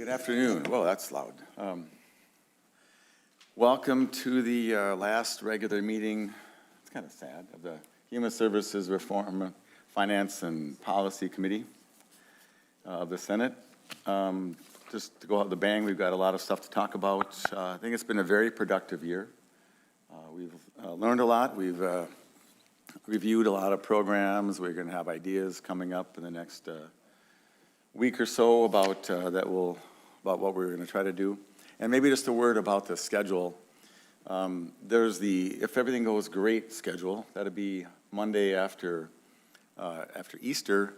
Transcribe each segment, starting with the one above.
Good afternoon. Whoa, that's loud. Welcome to the last regular meeting, it's kind of sad, of the Human Services Reform, Finance and Policy Committee of the Senate. Just to go out with a bang, we've got a lot of stuff to talk about. I think it's been a very productive year. We've learned a lot. We've reviewed a lot of programs. We're going to have ideas coming up in the next week or so about what we're going to try to do. And maybe just a word about the schedule. There's the if everything goes great schedule. That'll be Monday after Easter,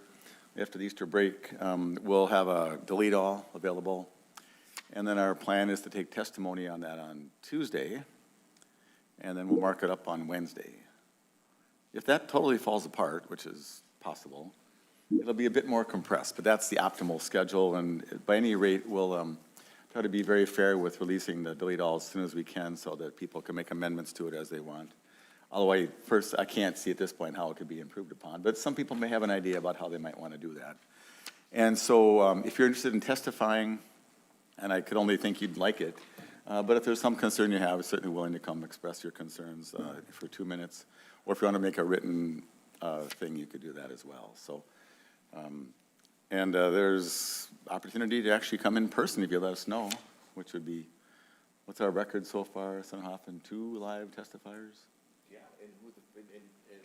after the Easter break. We'll have a delete all available, and then our plan is to take testimony on that on Tuesday, and then we'll mark it up on Wednesday. If that totally falls apart, which is possible, it'll be a bit more compressed, but that's the optimal schedule, and by any rate, we'll try to be very fair with releasing the delete all as soon as we can so that people can make amendments to it as they want. Although I can't see at this point how it could be improved upon, but some people may have an idea about how they might want to do that. And so if you're interested in testifying, and I could only think you'd like it, but if there's some concern you have, I'm certainly willing to come express your concerns for 2 minutes. Or if you want to make a written thing, you could do that as well. So. There's opportunity to actually come in person if you let us know, which would be, what's our record so far, Senator Hoffman, 2 live testifiers? Yeah,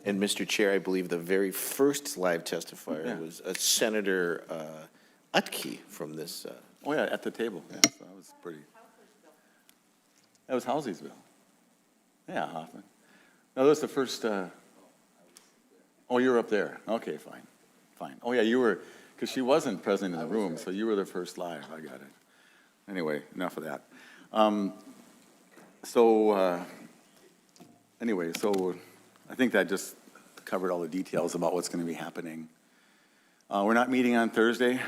and Mr. Chair, I believe the very first live testifier was Senator Utke from this. Oh yeah, at the table. Yeah, so that was pretty. That was Houseysville. Yeah, Hoffman. No, that was the first. Oh, you were up there. Okay, fine. Fine. Oh yeah, you were, because she wasn't present in the room, so you were the first live. I got it. Anyway, enough of that. Anyway, so I think that just covered all the details about what's going to be happening. We're not meeting on Thursday,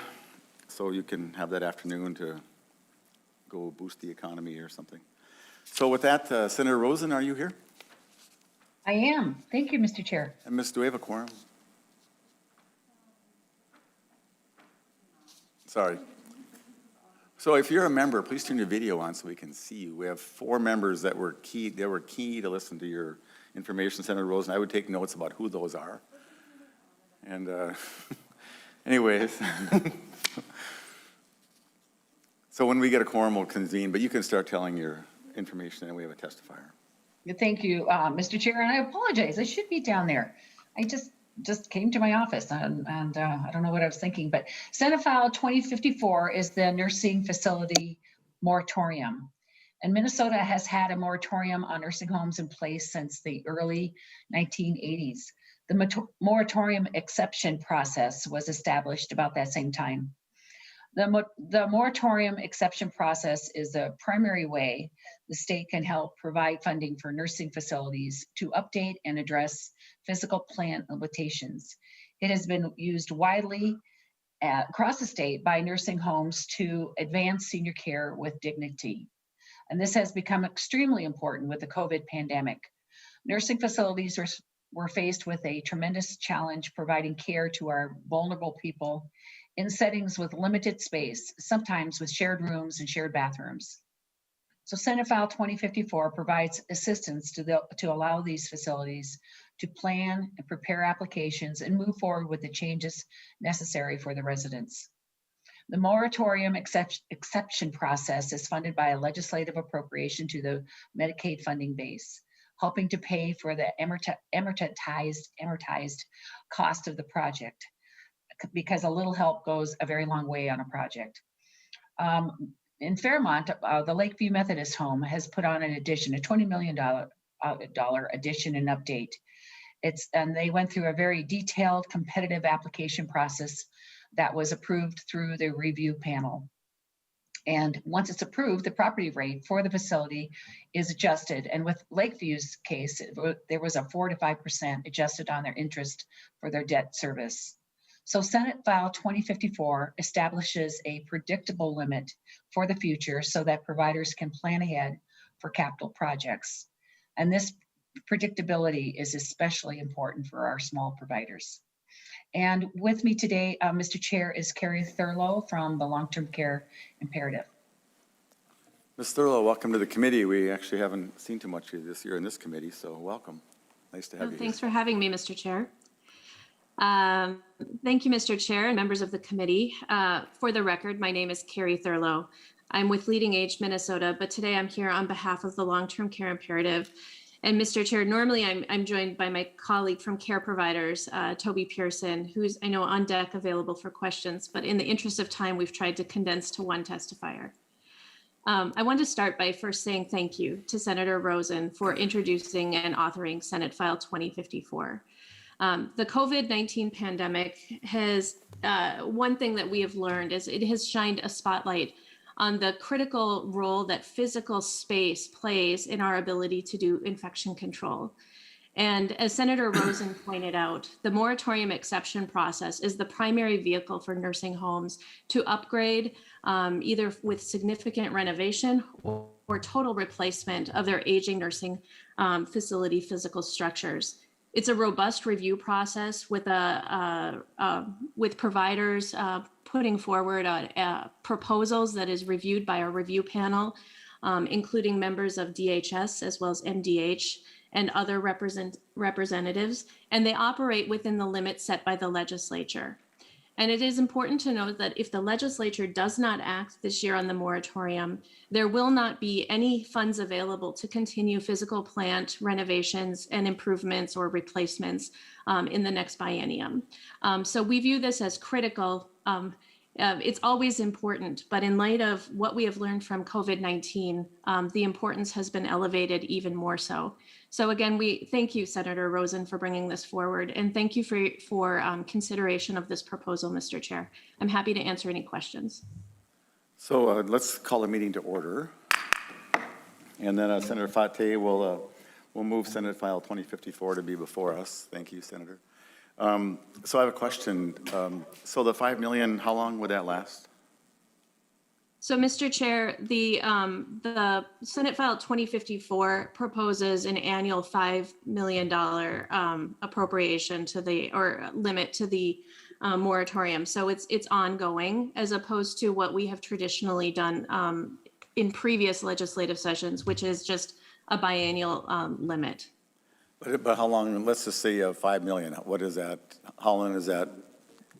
so you can have that afternoon to go boost the economy or something. So with that, Senator Rosen, are you here? I am. Thank you, Mr. Chair. And Ms., do we have a quorum? Sorry. So if you're a member, please turn your video on so we can see you. We have 4 members that were key to listen to your information, Senator Rosen. I would take notes about who those are. And anyways, so when we get a quorum, we'll convene, but you can start telling your information and we have a testifier. Thank you, Mr. Chair, and I apologize. I should be down there. I just came to my office and I don't know what I was thinking, but Senate File 2054 is the nursing facility moratorium. And Minnesota has had a moratorium on nursing homes in place since the early 1980s. The moratorium exception process was established about that same time. The moratorium exception process is the primary way the state can help provide funding for nursing facilities to update and address physical plant limitations. It has been used widely across the state by nursing homes to advance senior care with dignity. And this has become extremely important with the COVID pandemic. Nursing facilities were faced with a tremendous challenge providing care to our vulnerable people in settings with limited space, sometimes with shared rooms and shared bathrooms. So Senate File 2054 provides assistance to allow these facilities to plan and prepare applications and move forward with the changes necessary for the residents. The moratorium exception process is funded by a legislative appropriation to the Medicaid funding base, helping to pay for the amortized cost of the project, because a little help goes a very long way on a project. In Fairmont, the Lakeview Methodist Home has put on an addition, a $20 million addition and update. And they went through a very detailed competitive application process that was approved through the review panel. And once it's approved, the property rate for the facility is adjusted. And with Lakeview's case, there was a 4 to 5% adjusted on their interest for their debt service. So Senate File 2054 establishes a predictable limit for the future so that providers can plan ahead for capital projects. And this predictability is especially important for our small providers. And with me today, Mr. Chair, is Carrie Thurlow from the Long-Term Care Imperative. Ms. Thurlow, welcome to the committee. We actually haven't seen too much of you this year in this committee, so welcome. Nice to have you here. Thanks for having me, Mr. Chair. Thank you, Mr. Chair and members of the committee. For the record, my name is Carrie Thurlow. I'm with Leading Age Minnesota, but today I'm here on behalf of the Long-Term Care Imperative. And Mr. Chair, normally I'm joined by my colleague from Care Providers, Toby Pearson, who's, I know, on deck available for questions, but in the interest of time, we've tried to condense to one testifier. I want to start by first saying thank you to Senator Rosen for introducing and authoring Senate File 2054. The COVID-19 pandemic has, one thing that we have learned is it has shined a spotlight on the critical role that physical space plays in our ability to do infection control. And as Senator Rosen pointed out, the moratorium exception process is the primary vehicle for nursing homes to upgrade either with significant renovation or total replacement of their aging nursing facility physical structures. It's a robust review process with providers putting forward proposals that is reviewed by our review panel, including members of DHS as well as MDH and other representatives, and they operate within the limits set by the legislature. And it is important to note that if the legislature does not act this year on the moratorium, there will not be any funds available to continue physical plant renovations and improvements or replacements in the next biennium. So we view this as critical. It's always important, but in light of what we have learned from COVID-19, the importance has been elevated even more so. So again, we thank you, Senator Rosen, for bringing this forward, and thank you for consideration of this proposal, Mr. Chair. I'm happy to answer any questions. So let's call the meeting to order. And then Senator Fateh will move Senate File 2054 to be before us. Thank you, Senator. So I have a question. So the 5 million, how long would that last? So, Mr. Chair, the Senate File 2054 proposes an annual $5 million appropriation to the, or limit to the moratorium. So it's ongoing, as opposed to what we have traditionally done in previous legislative sessions, which is just a biennial limit. But how long, let's just say 5 million, what is that? How long does that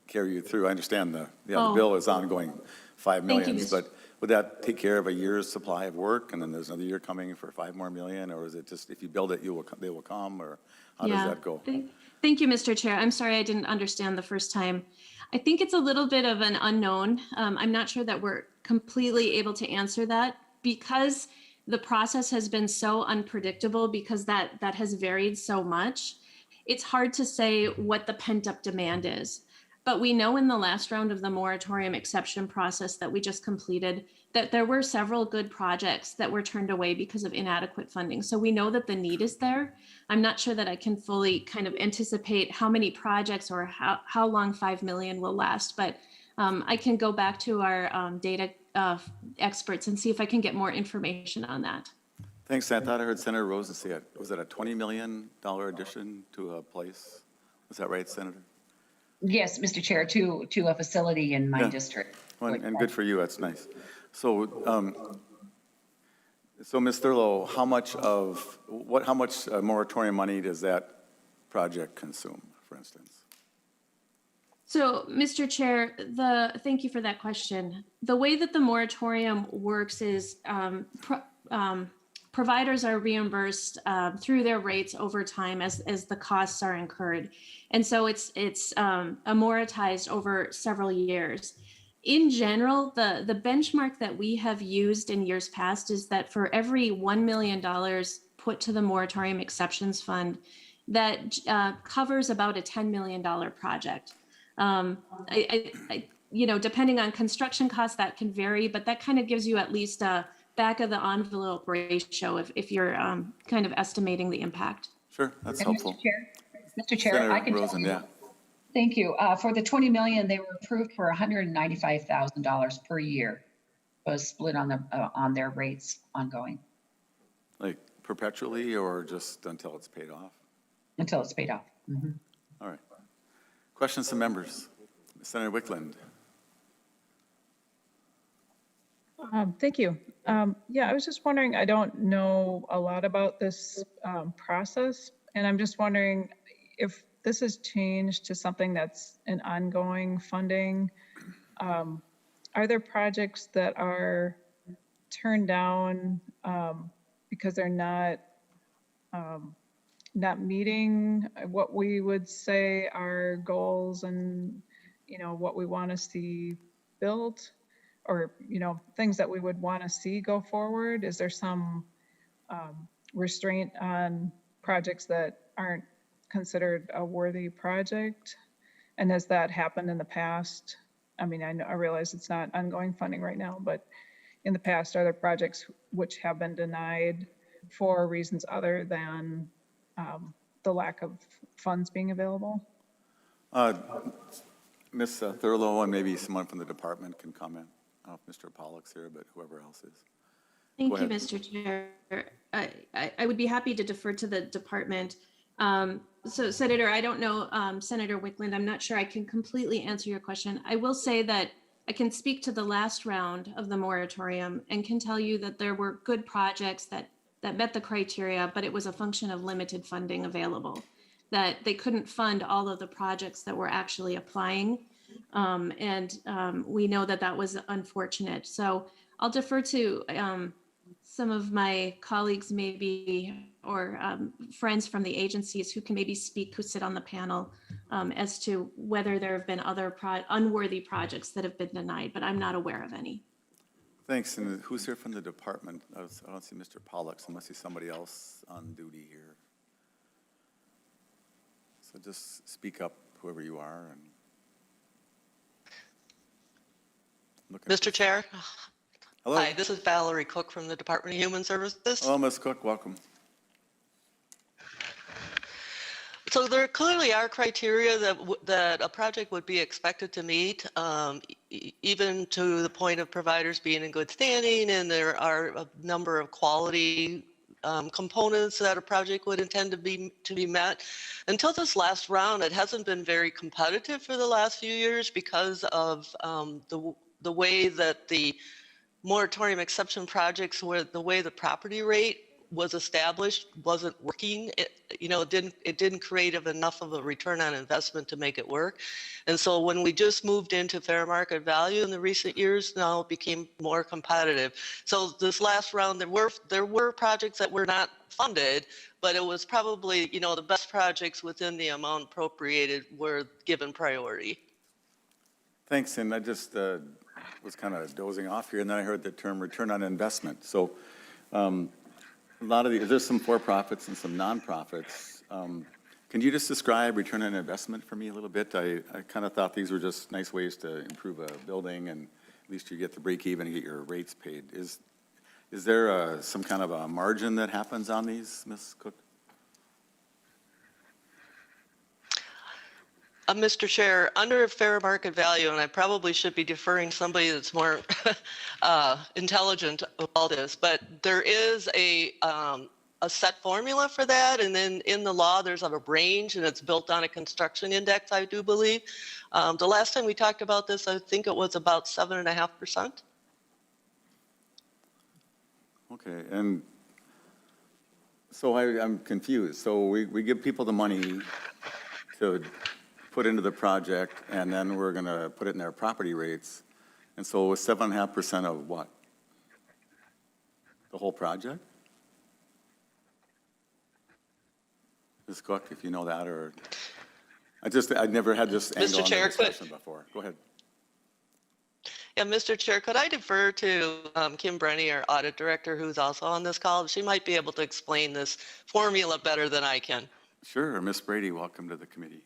carry you through? I understand the bill is ongoing 5 million, but would that take care of a year's supply of work and then there's another year coming for 5 more million? Or is it just, if you build it, they will come, or how does that go? Thank you, Mr. Chair. I'm sorry I didn't understand the first time. I think it's a little bit of an unknown. I'm not sure that we're completely able to answer that because the process has been so unpredictable, because that has varied so much. It's hard to say what the pent-up demand is. But we know in the last round of the moratorium exception process that we just completed that there were several good projects that were turned away because of inadequate funding. So we know that the need is there. I'm not sure that I can fully kind of anticipate how many projects or how long 5 million will last, but I can go back to our data experts and see if I can get more information on that. Thanks. I thought I heard Senator Rosen say it. Was it a $20 million addition to a place? Was that right, Senator? Yes, Mr. Chair, to a facility in my district. Well, and good for you. That's nice. So, Ms. Thurlow, how much moratorium money does that project consume, for instance? So, Mr. Chair, thank you for that question. The way that the moratorium works is providers are reimbursed through their rates over time as the costs are incurred. And so it's amortized over several years. In general, the benchmark that we have used in years past is that for every $1 million put to the moratorium exceptions fund, that covers about a $10 million project. Depending on construction costs, that can vary, but that kind of gives you at least a back of the envelope ratio if you're kind of estimating the impact. Sure, that's helpful. Mr. Chair, Senator I can Rosen, tell you. Thank you. For the 20 million, they were approved for $195,000 per year. It was split on their rates ongoing. Like perpetually or just until it's paid off? Until it's paid off. Mm-hmm. All right. Questions from members? Senator Wickland. Thank you. Yeah, I was just wondering, I don't know a lot about this process, and I'm just wondering if this has changed to something that's an ongoing funding. Are there projects that are turned down because they're not meeting what we would say are goals and, what we want to see built? Or, things that we would want to see go forward? Is there some restraint on projects that aren't considered a worthy project? And has that happened in the past? I mean, I realize it's not ongoing funding right now, but in the past, are there projects which have been denied for reasons other than the lack of funds being available? Ms. Thurlow and maybe someone from the department can comment. I don't know if Mr. Pollock's here, but whoever else is. Thank Go you, ahead. Mr. Chair. I would be happy to defer to the department. So Senator, I don't know, Senator Wickland, I'm not sure I can completely answer your question. I will say that I can speak to the last round of the moratorium and can tell you that there were good projects that met the criteria, but it was a function of limited funding available, that they couldn't fund all of the projects that were actually applying. We know that was unfortunate. So I'll defer to some of my colleagues maybe, or friends from the agencies who can maybe speak, who sit on the panel, as to whether there have been other unworthy projects that have been denied, but I'm not aware of any. Thanks. And who's here from the department? I don't see Mr. Pollock, so I must see somebody else on duty here. So just speak up, whoever you are. And Mr. Chair. Hello. Hi, this is Valerie Cook from the Department of Human Services. Hello, Ms. Cook. Welcome. So there clearly are criteria that a project would be expected to meet, even to the point of providers being in good standing, and there are a number of quality components that a project would intend to be met. Until this last round, it hasn't been very competitive for the last few years because of the way that the moratorium exception projects, where the way the property rate was established wasn't working. It didn't create enough of a return on investment to make it work. And so when we just moved into fair market value in the recent years, now it became more competitive. So this last round, there were projects that were not funded, but it was probably, the best projects within the amount appropriated were given priority. Thanks. And I just was kind of dozing off here, and then I heard the term return on investment. So a lot of there's some for-profits and some nonprofits. Can you just describe return on investment for me a little bit? I kind of thought these were just nice ways to improve a building, and at least you get the break even and get your rates paid. Is there some kind of a margin that happens on these, Ms. Cook? Mr. Chair, under fair market value, and I probably should be deferring somebody that's more intelligent about this, but there is a set formula for that, and then in the law there's a range, and it's built on a construction index, I do believe. The last time we talked about this, I think it was about 7.5%. Okay, and so I'm confused. So we give people the money to put into the project, and then we're going to put it in their property rates. And so it was 7.5% of what? The whole project? Ms. Cook, if you know that, or I'd never had this angle on the discussion before. Go ahead. Yeah, Mr. Chair, could I defer to Kim Brenny, our audit director, who's also on this call? She might be able to explain this formula better than I can. Sure. Ms. Brady, welcome to the committee.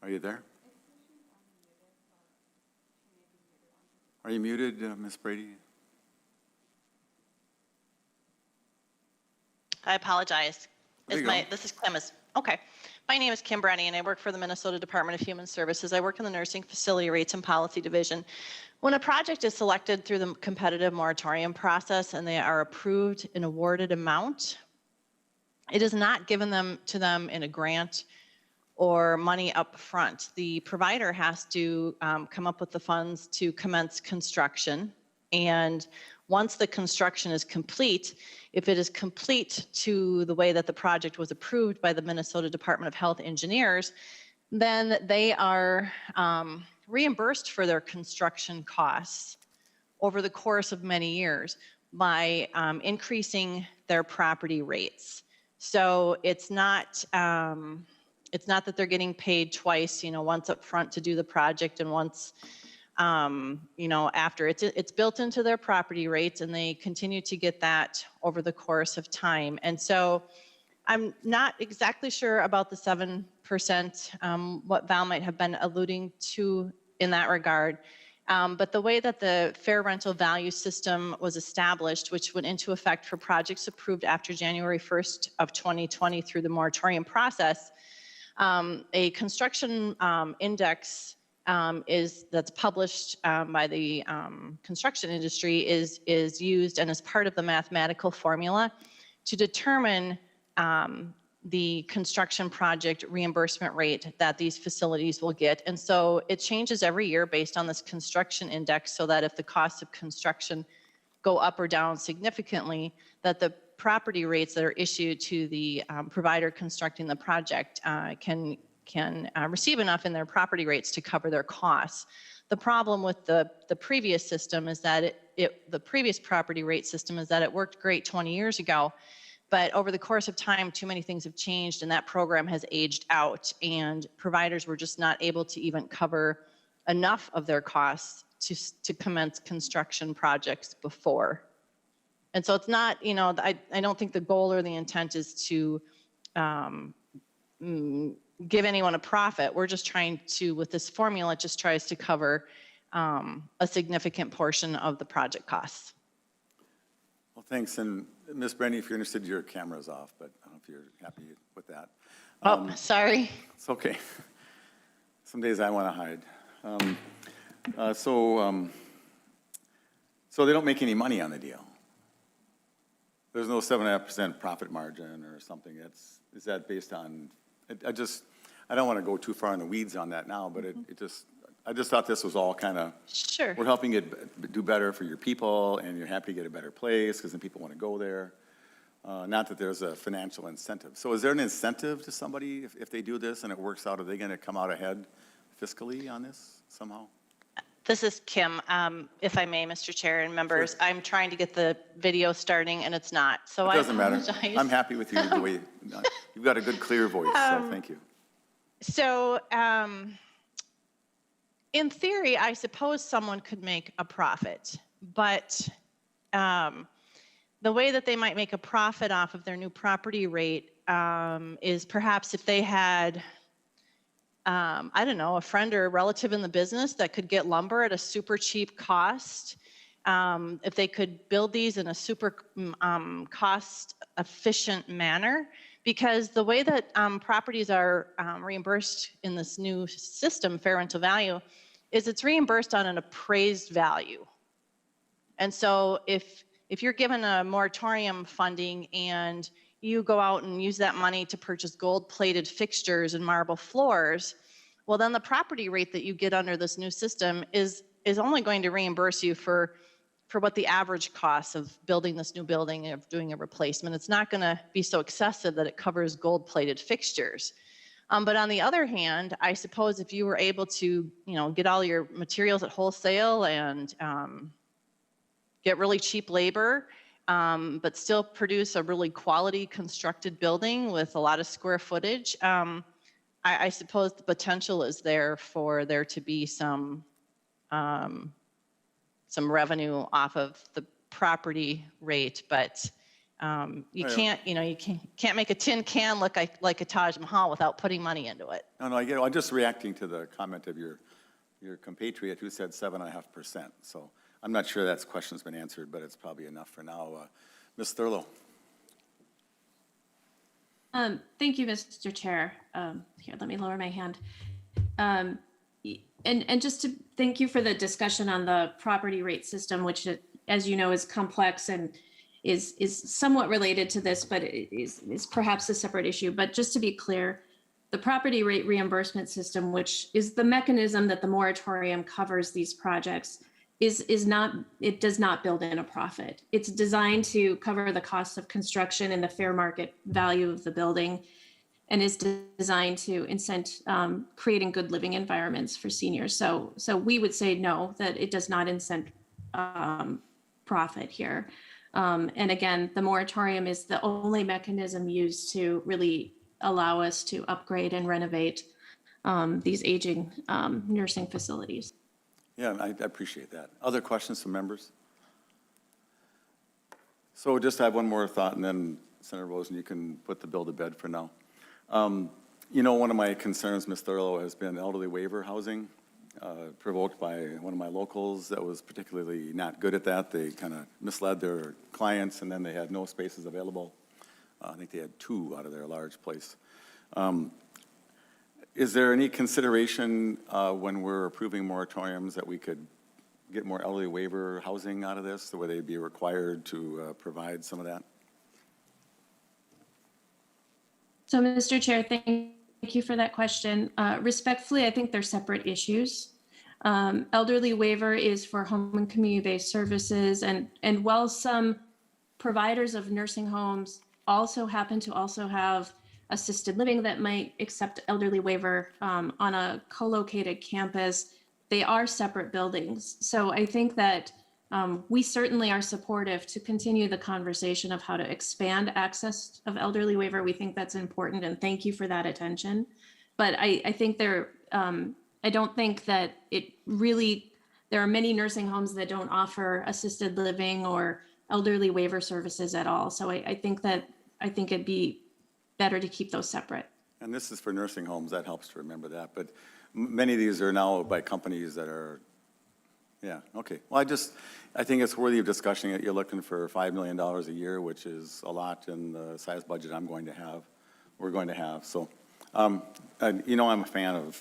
Are you there? Are you muted, Ms. Brady? I apologize. There you go. This is Kim. Okay. My name is Kim Brenny, and I work for the Minnesota Department of Human Services. I work in the Nursing Facility Rates and Policy Division. When a project is selected through the competitive moratorium process and they are approved an awarded amount, it is not given to them in a grant or money up front. The provider has to come up with the funds to commence construction. And once the construction is complete, if it is complete to the way that the project was approved by the Minnesota Department of Health engineers, then they are reimbursed for their construction costs over the course of many years by increasing their property rates. So it's not that they're getting paid twice, once up front to do the project and once, after. It's built into their property rates, and they continue to get that over the course of time. And so I'm not exactly sure about the 7%, what Val might have been alluding to in that regard. But the way that the fair rental value system was established, which went into effect for projects approved after January 1st of 2020 through the moratorium process, a construction index that's published by the construction industry is used and is part of the mathematical formula to determine the construction project reimbursement rate that these facilities will get. And so it changes every year based on this construction index, so that if the costs of construction go up or down significantly, that the property rates that are issued to the provider constructing the project can receive enough in their property rates to cover their costs. The problem with the previous system is that the previous property rate system is that it worked great 20 years ago, but over the course of time, too many things have changed, and that program has aged out, and providers were just not able to even cover enough of their costs to commence construction projects before. And so it's not, I don't think the goal or the intent is to give anyone a profit. We're just trying to, with this formula, it just tries to cover a significant portion of the project costs. Well, thanks. And Ms. Brenny, if you're interested, your camera's off, but I don't know if you're happy with that. Sorry. It's okay. Some days I want to hide. So they don't make any money on the deal. There's no 7.5% profit margin or something. Is that based on? I don't want to go too far in the weeds on that now, but I just thought this was all kind of. Sure. We're helping it do better for your people, and you're happy to get a better place because then people want to go there. Not that there's a financial incentive. So is there an incentive to somebody if they do this and it works out? Are they going to come out ahead fiscally on this somehow? This is Kim. If I may, Mr. Chair and members, Sure. I'm trying to get the video starting and it's not. So It doesn't I matter. apologize. I'm happy with you the way you've got a good, clear voice. So thank you. So in theory, I suppose someone could make a profit, but the way that they might make a profit off of their new property rate is perhaps if they had, I don't know, a friend or a relative in the business that could get lumber at a super cheap cost. If they could build these in a super cost efficient manner, because the way that properties are reimbursed in this new system, fair rental value, is it's reimbursed on an appraised value. And so if you're given a moratorium funding and you go out and use that money to purchase gold-plated fixtures and marble floors, well, then the property rate that you get under this new system is only going to reimburse you for what the average cost of building this new building and of doing a replacement. It's not going to be so excessive that it covers gold-plated fixtures. But on the other hand, I suppose if you were able to, get all your materials at wholesale and get really cheap labor, but still produce a really quality constructed building with a lot of square footage, I suppose the potential is there for there to be some revenue off of the property rate, but you can't, you can't make a tin can look like a Taj Mahal without putting money into it. No, I get it. I'm just reacting to the comment of your compatriot who said 7.5%. So I'm not sure that question's been answered, but it's probably enough for now. Ms. Thurlow. Thank you, Mr. Chair. Here, let me lower my hand. And just to thank you for the discussion on the property rate system, which, as you know, is complex and is somewhat related to this, but it is perhaps a separate issue. But just to be clear, the property rate reimbursement system, which is the mechanism that the moratorium covers these projects, is not, it does not build in a profit. It's designed to cover the costs of construction and the fair market value of the building, and is designed to incent creating good living environments for seniors. So we would say no, that it does not incent profit here. And again, the moratorium is the only mechanism used to really allow us to upgrade and renovate these aging nursing facilities. Yeah, I appreciate that. Other questions from members? So just have one more thought, and then Senator Rosen, you can put the bill to bed for now. You know, one of my concerns, Ms. Thurlow, has been elderly waiver housing, provoked by one of my locals that was particularly not good at that. They kind of misled their clients, and then they had no spaces available. I think they had 2 out of their large place. Is there any consideration when we're approving moratoriums that we could get more elderly waiver housing out of this, where they'd be required to provide some of that? So, Mr. Chair, thank you for that question. Respectfully, I think they're separate issues. Elderly waiver is for home and community-based services, and while some providers of nursing homes also happen to also have assisted living that might accept elderly waiver on a co-located campus, they are separate buildings. So I think that we certainly are supportive to continue the conversation of how to expand access of elderly waiver. We think that's important, and thank you for that attention. But I think I don't think that it really, there are many nursing homes that don't offer assisted living or elderly waiver services at all. So I think it'd be better to keep those separate. And this is for nursing homes, that helps to remember that. But many of these are now by companies that are, yeah, okay. Well, I think it's worthy of discussion that you're looking for $5 million a year, which is a lot in the size budget we're going to have. So, and, you know, I'm a fan of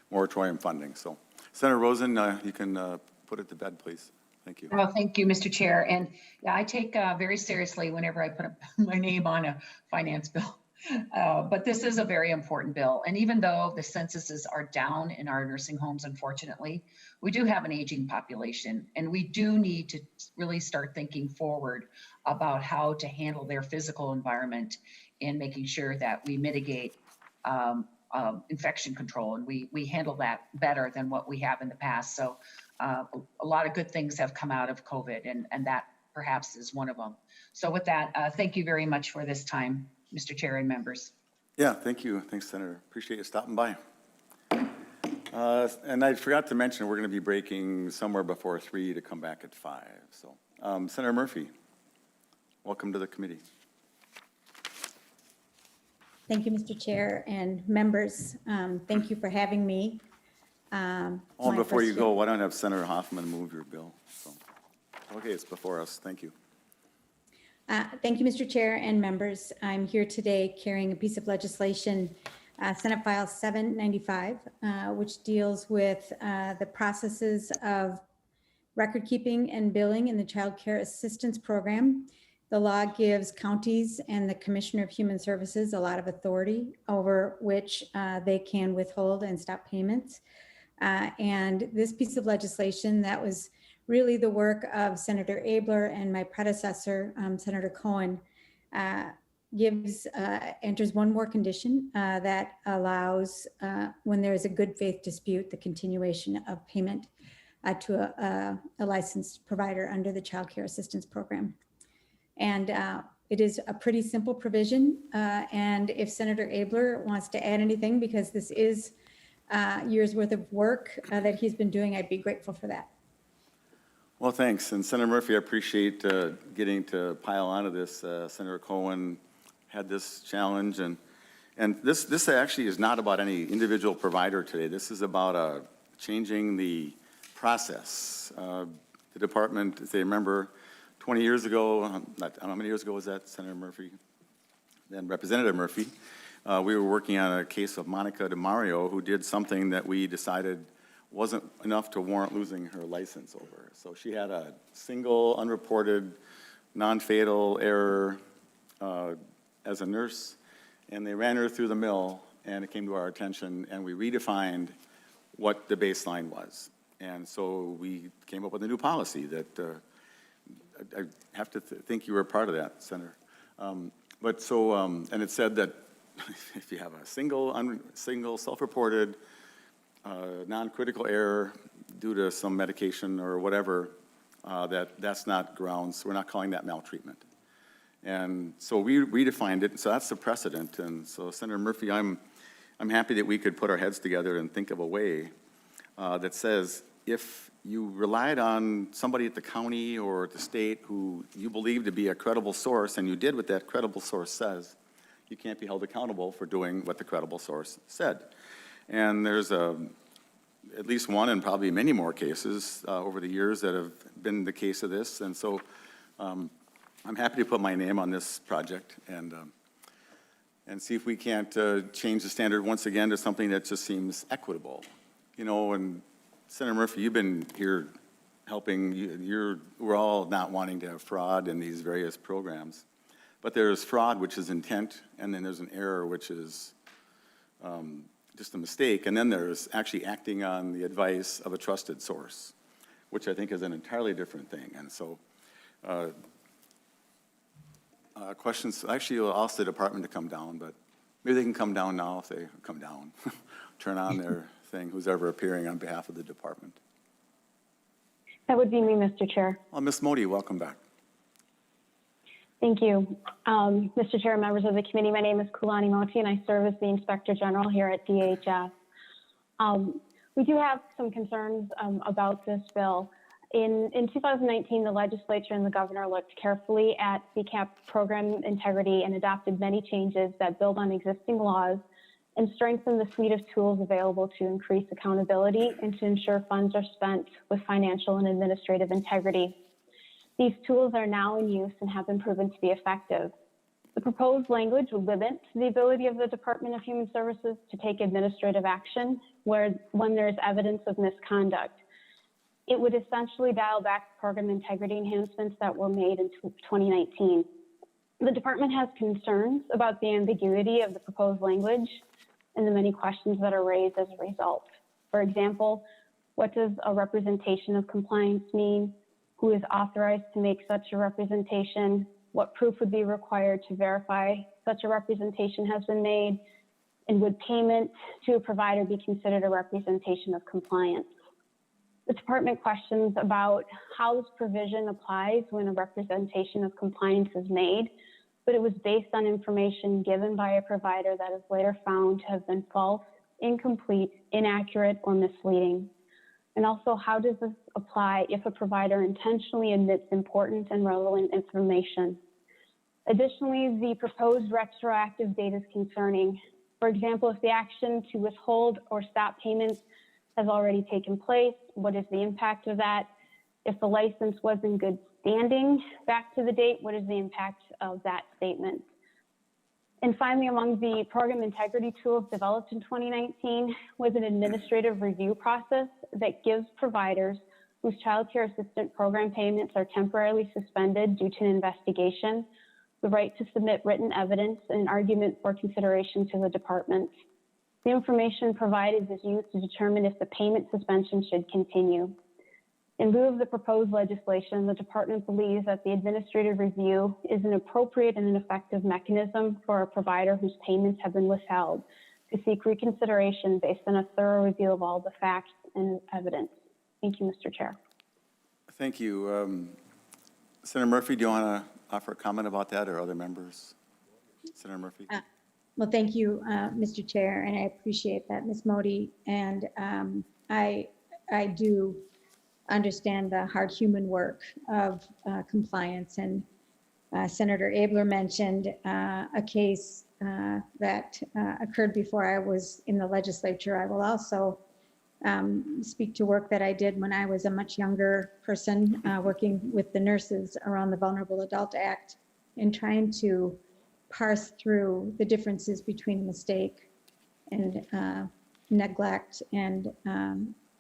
moratorium funding. So, Senator Rosen, you can put it to bed, please. Thank you. Well, thank you, Mr. Chair. And yeah, I take very seriously whenever I put my name on a finance bill. But this is a very important bill. And even though the censuses are down in our nursing homes, unfortunately, we do have an aging population, and we do need to really start thinking forward about how to handle their physical environment and making sure that we mitigate infection control, and we handle that better than what we have in the past. So a lot of good things have come out of COVID, and that perhaps is one of them. So with that, thank you very much for this time, Mr. Chair and members. Yeah, thank you. Thanks, Senator. Appreciate you stopping by. And I forgot to mention, we're going to be breaking somewhere before 3 to come back at 5. So, Senator Murphy, welcome to the committee. Thank you, Mr. Chair and members. Thank you for having me. Before you go, why don't I have Senator Hoffman move your bill? So, okay, it's before us. Thank you. Thank you, Mr. Chair and members. I'm here today carrying a piece of legislation, Senate File 795, which deals with the processes of record keeping and billing in the Child Care Assistance Program. The law gives counties and the Commissioner of Human Services a lot of authority over which they can withhold and stop payments. And this piece of legislation that was really the work of Senator Abeler and my predecessor, Senator Cohen, enters one more condition that allows, when there is a good faith dispute, the continuation of payment to a licensed provider under the Child Care Assistance Program. And it is a pretty simple provision. And if Senator Abeler wants to add anything, because this is years worth of work that he's been doing, I'd be grateful for that. Well, thanks. And Senator Murphy, I appreciate getting to pile onto this. Senator Cohen had this challenge, and this actually is not about any individual provider today. This is about changing the process. The department, if they remember, 20 years ago, I don't know how many years ago was that, Senator Murphy? and Representative Murphy, we were working on a case of Monica DeMario, who did something that we decided wasn't enough to warrant losing her license over. So she had a single, unreported, non-fatal error as a nurse, and they ran her through the mill, and it came to our attention, and we redefined what the baseline was. And so we came up with a new policy that, I have to think you were a part of that, Senator. And it said that if you have a single self-reported non-critical error due to some medication or whatever, that's not grounds. We're not calling that maltreatment. And so we redefined it, so that's the precedent. And so, Senator Murphy, I'm happy that we could put our heads together and think of a way that says if you relied on somebody at the county or at the state who you believe to be a credible source, and you did what that credible source says, you can't be held accountable for doing what the credible source said. And there's at least one and probably many more cases over the years that have been the case of this. And so I'm happy to put my name on this project and see if we can't change the standard once again to something that just seems equitable. You know, and Senator Murphy, you've been here helping, we're all not wanting to have fraud in these various programs. But there's fraud, which is intent, and then there's an error, which is just a mistake, and then there's actually acting on the advice of a trusted source, which I think is an entirely different thing. And so questions, actually I'll ask the department to come down, but maybe they can come down now if they come down, turn on their thing, who's ever appearing on behalf of the department. That would be me, Mr. Chair. Well, Ms. Modi, welcome back. Thank you. Mr. Chair, members of the committee, my name is Kulani Moti, and I serve as the Inspector General here at DHS. We do have some concerns about this bill. In 2019, the legislature and the governor looked carefully at CCAP program integrity and adopted many changes that build on existing laws and strengthen the suite of tools available to increase accountability and to ensure funds are spent with financial and administrative integrity. These tools are now in use and have been proven to be effective. The proposed language would limit the ability of the Department of Human Services to take administrative action when there is evidence of misconduct. It would essentially dial back program integrity enhancements that were made in 2019. The department has concerns about the ambiguity of the proposed language and the many questions that are raised as a result. For example, what does a representation of compliance mean? Who is authorized to make such a representation? What proof would be required to verify such a representation has been made? And would payment to a provider be considered a representation of compliance? The department questions about how this provision applies when a representation of compliance is made, but it was based on information given by a provider that is later found to have been false, incomplete, inaccurate, or misleading. And also, how does this apply if a provider intentionally omits important and relevant information? Additionally, the proposed retroactive date is concerning. For example, if the action to withhold or stop payments has already taken place, what is the impact of that? If the license was in good standing back to the date, what is the impact of that statement? And finally, among the program integrity tools developed in 2019 was an administrative review process that gives providers whose child care assistant program payments are temporarily suspended due to an investigation the right to submit written evidence and an argument for consideration to the department. The information provided is used to determine if the payment suspension should continue. In lieu of the proposed legislation, the department believes that the administrative review is an appropriate and an effective mechanism for a provider whose payments have been withheld to seek reconsideration based on a thorough review of all the facts and evidence. Thank you, Mr. Chair. Thank you. Senator Murphy, do you want to offer a comment about that, or other members? Senator Murphy? Well, thank you, Mr. Chair, and I appreciate that, Ms. Modi. And I do understand the hard human work of compliance. And Senator Abler mentioned a case that occurred before I was in the legislature. I will also speak to work that I did when I was a much younger person, working with the nurses around the Vulnerable Adult Act and trying to parse through the differences between mistake and neglect and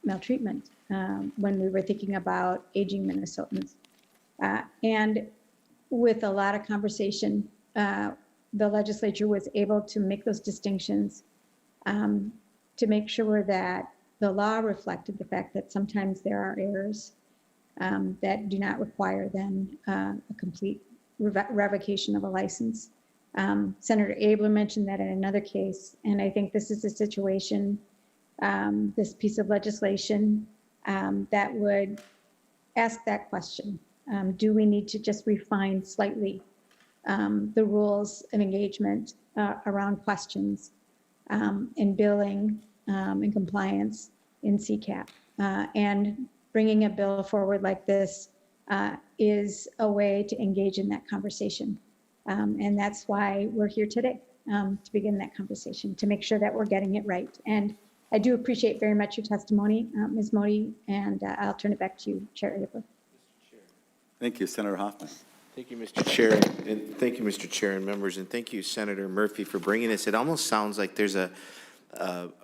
maltreatment when we were thinking about aging Minnesotans. And with a lot of conversation, the legislature was able to make those distinctions to make sure that the law reflected the fact that sometimes there are errors that do not require then a complete revocation of a license. Senator Abler mentioned that in another case, and I think this is a situation, this piece of legislation that would ask that question. Do we need to just refine slightly the rules of engagement around questions in billing and compliance in CCAP? And bringing a bill forward like this is a way to engage in that conversation. And that's why we're here today, to begin that conversation, to make sure that we're getting it right. And I do appreciate very much your testimony, Ms. Modi, and I'll turn it back to you, Chair Abler. Thank you, Senator Hoffman. Thank you, Mr. Chair, and thank you, Mr. Chair and members, and thank you, Senator Murphy, for bringing this. It almost sounds like there's a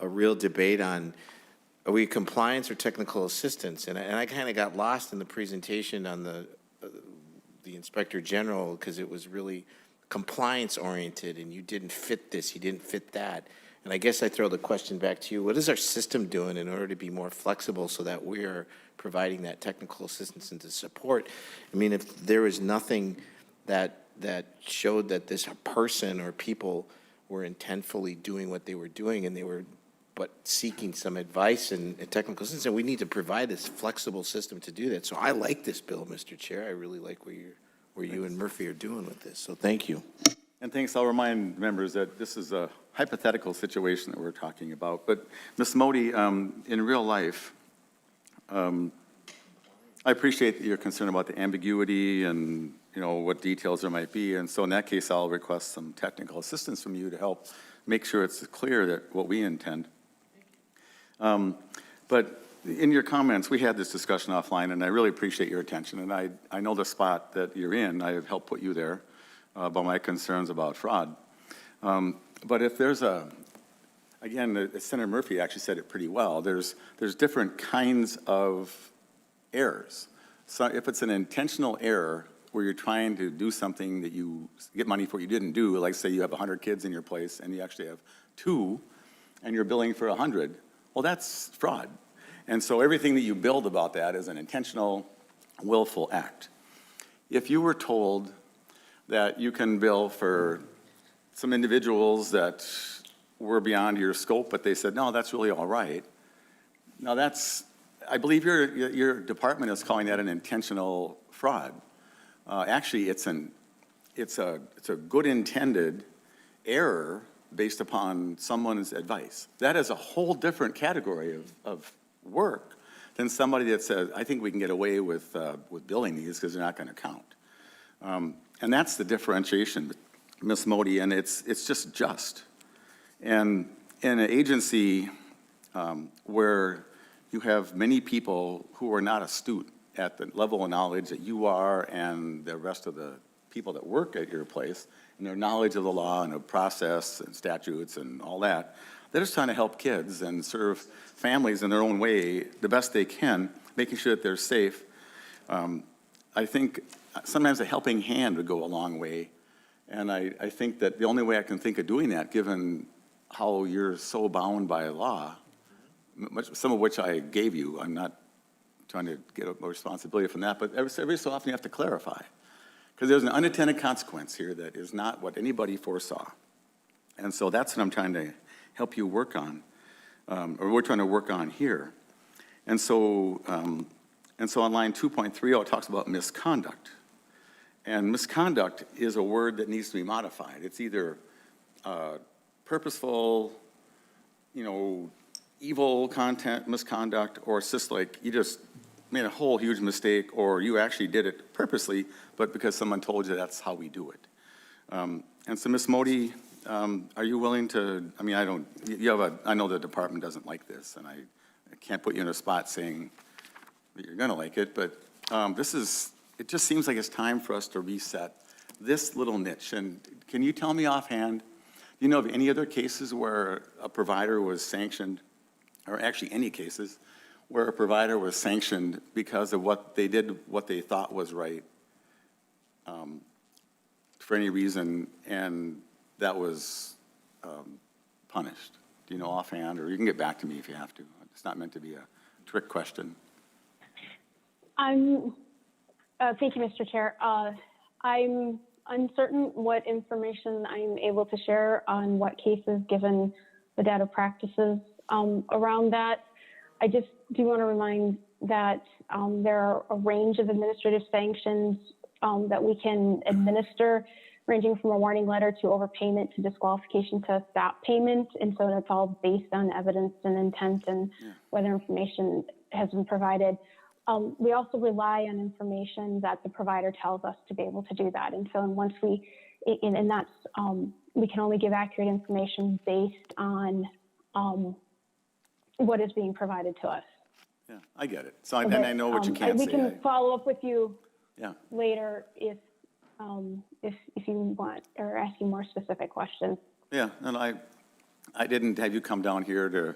real debate on, are we compliance or technical assistance? And I kind of got lost in the presentation on the Inspector General because it was really compliance oriented, and you didn't fit this, you didn't fit that. And I guess I throw the question back to you, what is our system doing in order to be more flexible so that we are providing that technical assistance and to support? I mean, if there is nothing that showed that this person or people were intentfully doing what they were doing and they were but seeking some advice and technical assistance, and we need to provide this flexible system to do that. So I like this bill, Mr. Chair. I really like where you and Murphy are doing with this. So thank you. And thanks, I'll remind members that this is a hypothetical situation that we're talking about. But Ms. Modi, in real life, I appreciate your concern about the ambiguity and, you know, what details there might be. And so in that case, I'll request some technical assistance from you to help make sure it's clear that what we intend. But in your comments, we had this discussion offline, and I really appreciate your attention. And I know the spot that you're in. I have helped put you there about my concerns about fraud. But if there's again, Senator Murphy actually said it pretty well. There's different kinds of errors. So if it's an intentional error where you're trying to do something that you get money for you didn't do, like say you have 100 kids in your place and you actually have 2 and you're billing for 100, well, that's fraud. And so everything that you build about that is an intentional, willful act. If you were told that you can bill for some individuals that were beyond your scope, but they said, no, that's really all right. Now that's, I believe your department is calling that an intentional fraud. Actually, it's a good intended error based upon someone's advice. That is a whole different category of work than somebody that says, I think we can get away with billing these because they're not going to count. And that's the differentiation, Ms. Modi, and it's just. And in an agency where you have many people who are not astute at the level of knowledge that you are and the rest of the people that work at your place, and their knowledge of the law and of process and statutes and all that, they're just trying to help kids and serve families in their own way the best they can, making sure that they're safe. I think sometimes a helping hand would go a long way. And I think that the only way I can think of doing that, given how you're so bound by law, some of which I gave you, I'm not trying to get a responsibility from that, but every so often you have to clarify. Because there's an unintended consequence here that is not what anybody foresaw. And so that's what I'm trying to help you work on, or we're trying to work on here. And so on line 2.30, it talks about misconduct. And misconduct is a word that needs to be modified. It's either purposeful, evil content, misconduct, or it's just like you just made a whole huge mistake, or you actually did it purposely, but because someone told you that's how we do it. And so, Ms. Modi, are you willing to, I know the department doesn't like this, and I can't put you in a spot saying that you're gonna like it, but it just seems like it's time for us to reset this little niche. And can you tell me offhand, do you know of any other cases where a provider was sanctioned, or actually any cases, where a provider was sanctioned because of what they did, what they thought was right, for any reason, and that was punished? Do you know offhand, or you can get back to me if you have to. It's not meant to be a trick question. Thank you, Mr. Chair. I'm uncertain what information I'm able to share on what cases, given the data practices around that. I just do want to remind that there are a range of administrative sanctions that we can administer, ranging from a warning letter to overpayment to disqualification to stop payment. And so that's all based on evidence and intent and whether information has been provided. We also rely on information that the provider tells us to be able to do that. And so once we, and that's, we can only give accurate information based on what is being provided to us. Yeah, I get it. So, and I know what you can't we say. can follow up with you Yeah. later if you want, or ask you more specific questions. Yeah, and I didn't have you come down here to,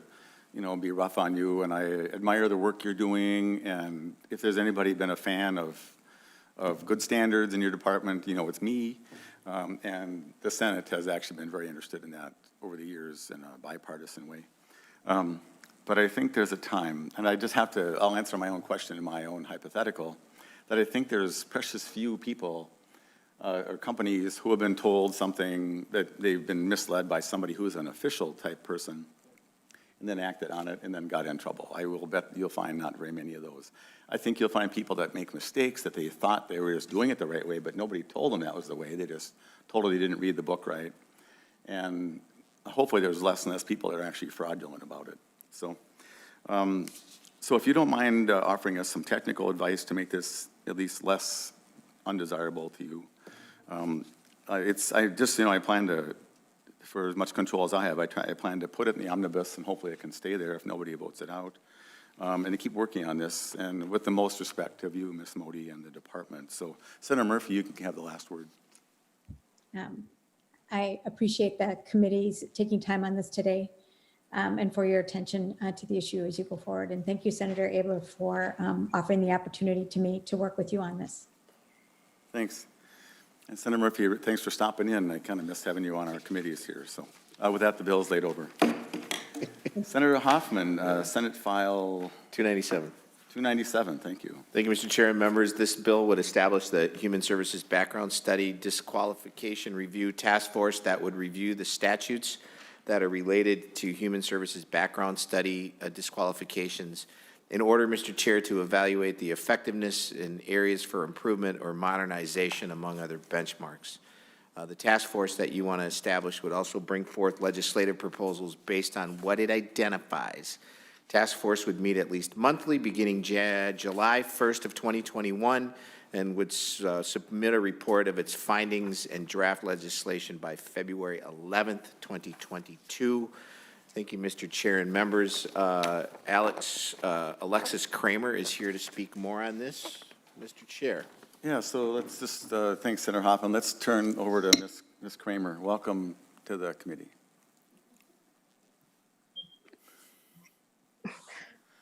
be rough on you, and I admire the work you're doing, and if there's anybody been a fan of good standards in your department, it's me, and the Senate has actually been very interested in that over the years in a bipartisan way. But I think there's a time, and I'll answer my own question in my own hypothetical, that I think there's precious few people or companies who have been told something that they've been misled by somebody who's an official type person and then acted on it and then got in trouble. I will bet you'll find not very many of those. I think you'll find people that make mistakes, that they thought they were just doing it the right way, but nobody told them that was the way. They just totally didn't read the book right. And hopefully there's less and less people that are actually fraudulent about it. So if you don't mind offering us some technical advice to make this at least less undesirable to you, I plan to, for as much control as I have, I plan to put it in the omnibus, and hopefully it can stay there if nobody votes it out, and to keep working on this, and with the most respect of you, Ms. Modi, and the department. So, Senator Murphy, you can have the last word. I appreciate the committee's taking time on this today, and for your attention to the issue as you go forward. And thank you, Senator Abler, for offering the opportunity to me to work with you on this. Thanks. And Senator Murphy, thanks for stopping in. I kind of miss having you on our committees here. So with that, the bill is laid over. Senator Hoffman, Senate File 297. 297, thank you. Thank you, Mr. Chair and members. This bill would establish the Human Services Background Study Disqualification Review Task Force that would review the statutes that are related to human services background study disqualifications in order, Mr. Chair, to evaluate the effectiveness in areas for improvement or modernization, among other benchmarks. The task force that you want to establish would also bring forth legislative proposals based on what it identifies. Task force would meet at least monthly beginning July 1st of 2021 and would submit a report of its findings and draft legislation by February 11th, 2022. Thank you, Mr. Chair and members. Alexis Kramer is here to speak more on this. Mr. Chair. Yeah, so let's just, thanks, Senator Hoffman. Let's turn over to Ms. Kramer. Welcome to the committee.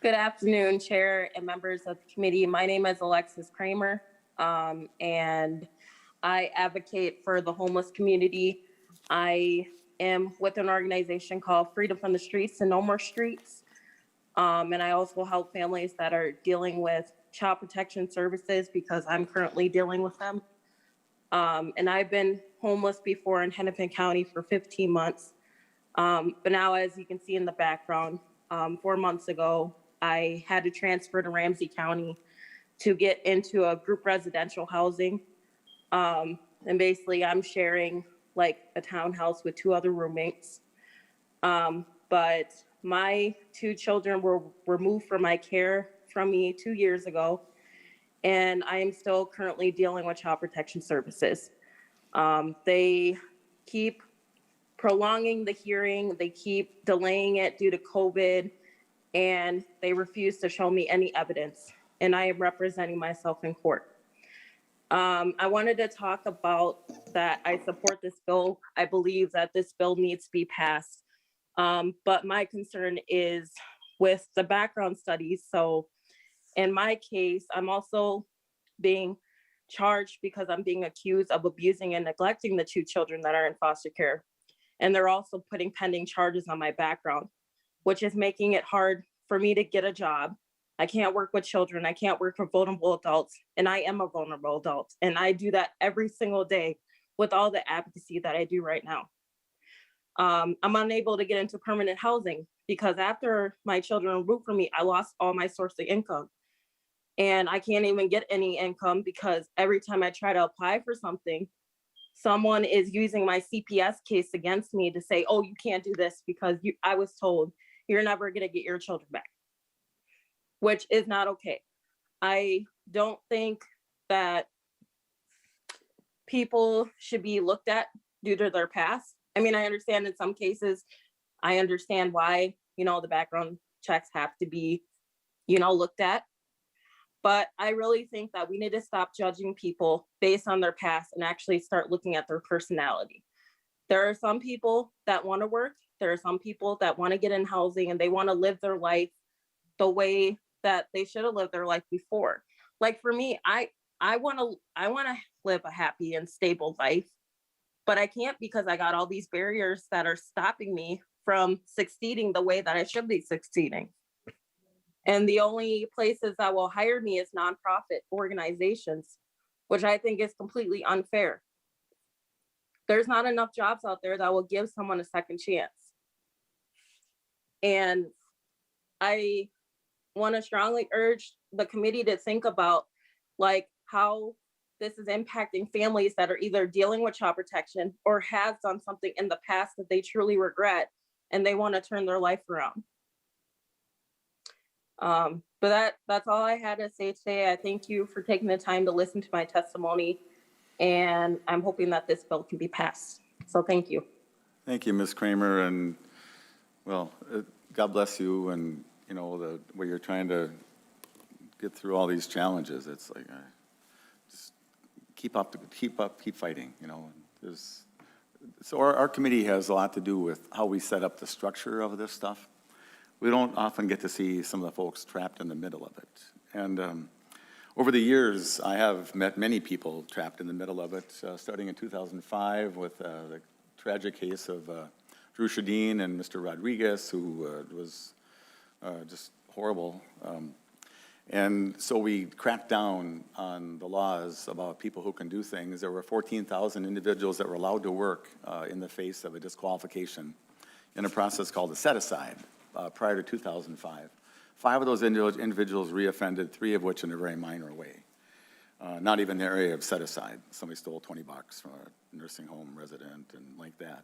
Good afternoon, Chair and members of the committee. My name is Alexis Kramer, and I advocate for the homeless community. I am with an organization called Freedom from the Streets and No More Streets. And I also help families that are dealing with child protection services because I'm currently dealing with them. And I've been homeless before in Hennepin County for 15 months. But now, as you can see in the background, 4 months ago, I had to transfer to Ramsey County to get into a group residential housing. And basically I'm sharing like a townhouse with 2 other roommates. But my 2 children were removed from my care from me 2 years ago. And I am still currently dealing with child protection services. They keep prolonging the hearing. They keep delaying it due to COVID, and they refuse to show me any evidence. And I am representing myself in court. I wanted to talk about that I support this bill. I believe that this bill needs to be passed. But my concern is with the background studies. So in my case, I'm also being charged because I'm being accused of abusing and neglecting the 2 children that are in foster care. And they're also putting pending charges on my background, which is making it hard for me to get a job. I can't work with children. I can't work with vulnerable adults. And I am a vulnerable adult. And I do that every single day with all the advocacy that I do right now. I'm unable to get into permanent housing because after my children were removed from me, I lost all my source of income. And I can't even get any income because every time I try to apply for something, someone is using my CPS case against me to say, oh, you can't do this because I was told you're never going to get your children back, which is not okay. I don't think that people should be looked at due to their past. I mean, I understand in some cases, I understand why, the background checks have to be, looked at. But I really think that we need to stop judging people based on their past and actually start looking at their personality. There are some people that want to work. There are some people that want to get in housing and they want to live their life the way that they should have lived their life before. Like for me, I want to live a happy and stable life, but I can't because I got all these barriers that are stopping me from succeeding the way that I should be succeeding. And the only places that will hire me is nonprofit organizations, which I think is completely unfair. There's not enough jobs out there that will give someone a second chance. And I want to strongly urge the committee to think about like how this is impacting families that are either dealing with child protection or has done something in the past that they truly regret and they want to turn their life around. But that's all I had to say today. I thank you for taking the time to listen to my testimony, and I'm hoping that this bill can be passed. So thank you. Thank you, Ms. Kramer, and, well, God bless you, and, the way you're trying to get through all these challenges. It's like, just keep fighting, So our committee has a lot to do with how we set up the structure of this stuff. We don't often get to see some of the folks trapped in the middle of it. And over the years, I have met many people trapped in the middle of it, starting in 2005 with the tragic case of Drew Shadeen and Mr. Rodriguez, who was just horrible. And so we cracked down on the laws about people who can do things. There were 14,000 individuals that were allowed to work in the face of a disqualification in a process called a set-aside. Prior to 2005. 5 of those individuals reoffended, 3 of which in a very minor way. Not even the area of set aside. Somebody stole $20 from a nursing home resident and like that.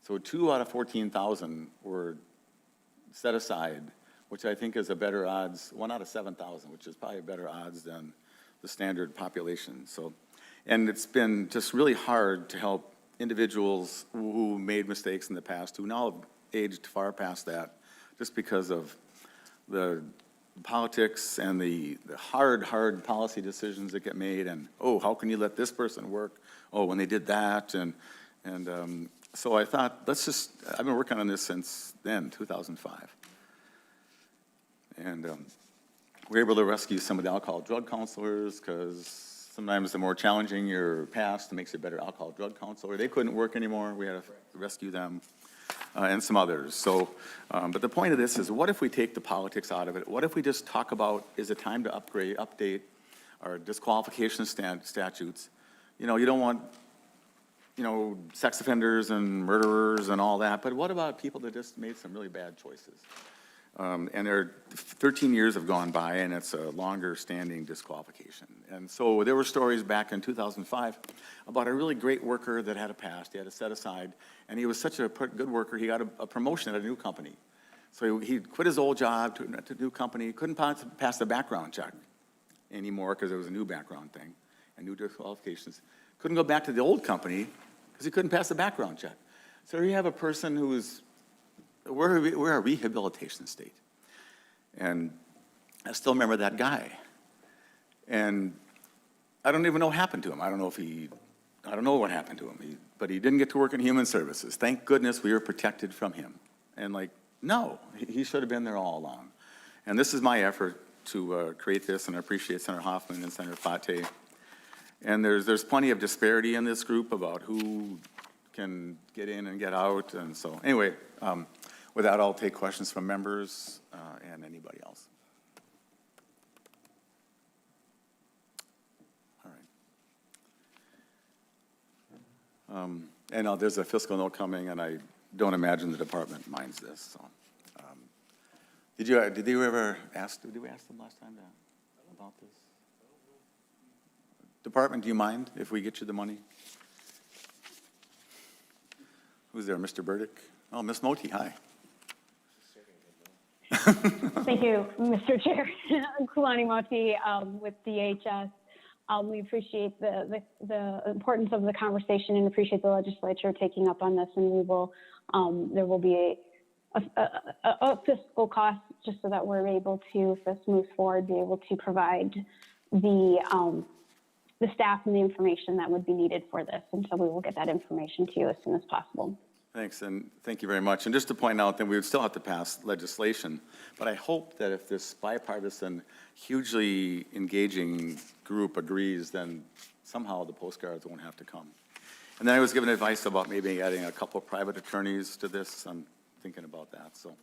So 2 out of 14,000 were set aside, which I think is a better odds, 1 out of 7,000, which is probably better odds than the standard population. So, and it's been just really hard to help individuals who made mistakes in the past, who now have aged far past that, just because of the politics and the hard policy decisions that get made, and, oh, how can you let this person work? Oh, when they did that, and so I thought, I've been working on this since then, 2005. And we were able to rescue some of the alcohol drug counselors, because sometimes the more challenging your past, it makes you a better alcohol drug counselor. They couldn't work anymore, we had to rescue them. And some others. So, but the point of this is, what if we take the politics out of it? What if we just talk about, is it time to update our disqualification statutes? You don't want, sex offenders and murderers and all that, but what about people that just made some really bad choices? And 13 years have gone by, and it's a longer standing disqualification. And so there were stories back in 2005 about a really great worker that had a past. He had a set aside, and he was such a good worker, he got a promotion at a new company. So he quit his old job to a new company, couldn't pass the background check anymore because it was a new background thing and new disqualifications. Couldn't go back to the old company because he couldn't pass the background check. So you have a person who's, we're a rehabilitation state. And I still remember that guy. And I don't even know what happened to him. I don't know what happened to him. But he didn't get to work in Human Services. Thank goodness we were protected from him. And like, no, he should have been there all along. And this is my effort to create this, and I appreciate Senator Hoffman and Senator Pate. And there's plenty of disparity in this group about who can get in and get out. And so anyway, with that, I'll take questions from members and anybody else. All right. And there's a fiscal note coming, and I don't imagine the department minds this. So, did we ask them last time about this? Department, do you mind if we get you the money? Who's there, Mr. Burdick? Oh, Ms. Moti, hi. Thank you, Mr. Chair. Kulani Moti with DHS. We appreciate the importance of the conversation and appreciate the legislature taking up on this, and we will there will be a fiscal cost just so that we're able to, if this moves forward, be able to provide the staff and the information that would be needed for this. And so we will get that information to you as soon as possible. Thanks, and thank you very much. And just to point out that we would still have to pass legislation, but I hope that if this bipartisan, hugely engaging group agrees, then somehow the postcards won't have to come. And then I was given advice about maybe adding a couple of private attorneys to this. I'm thinking about that. So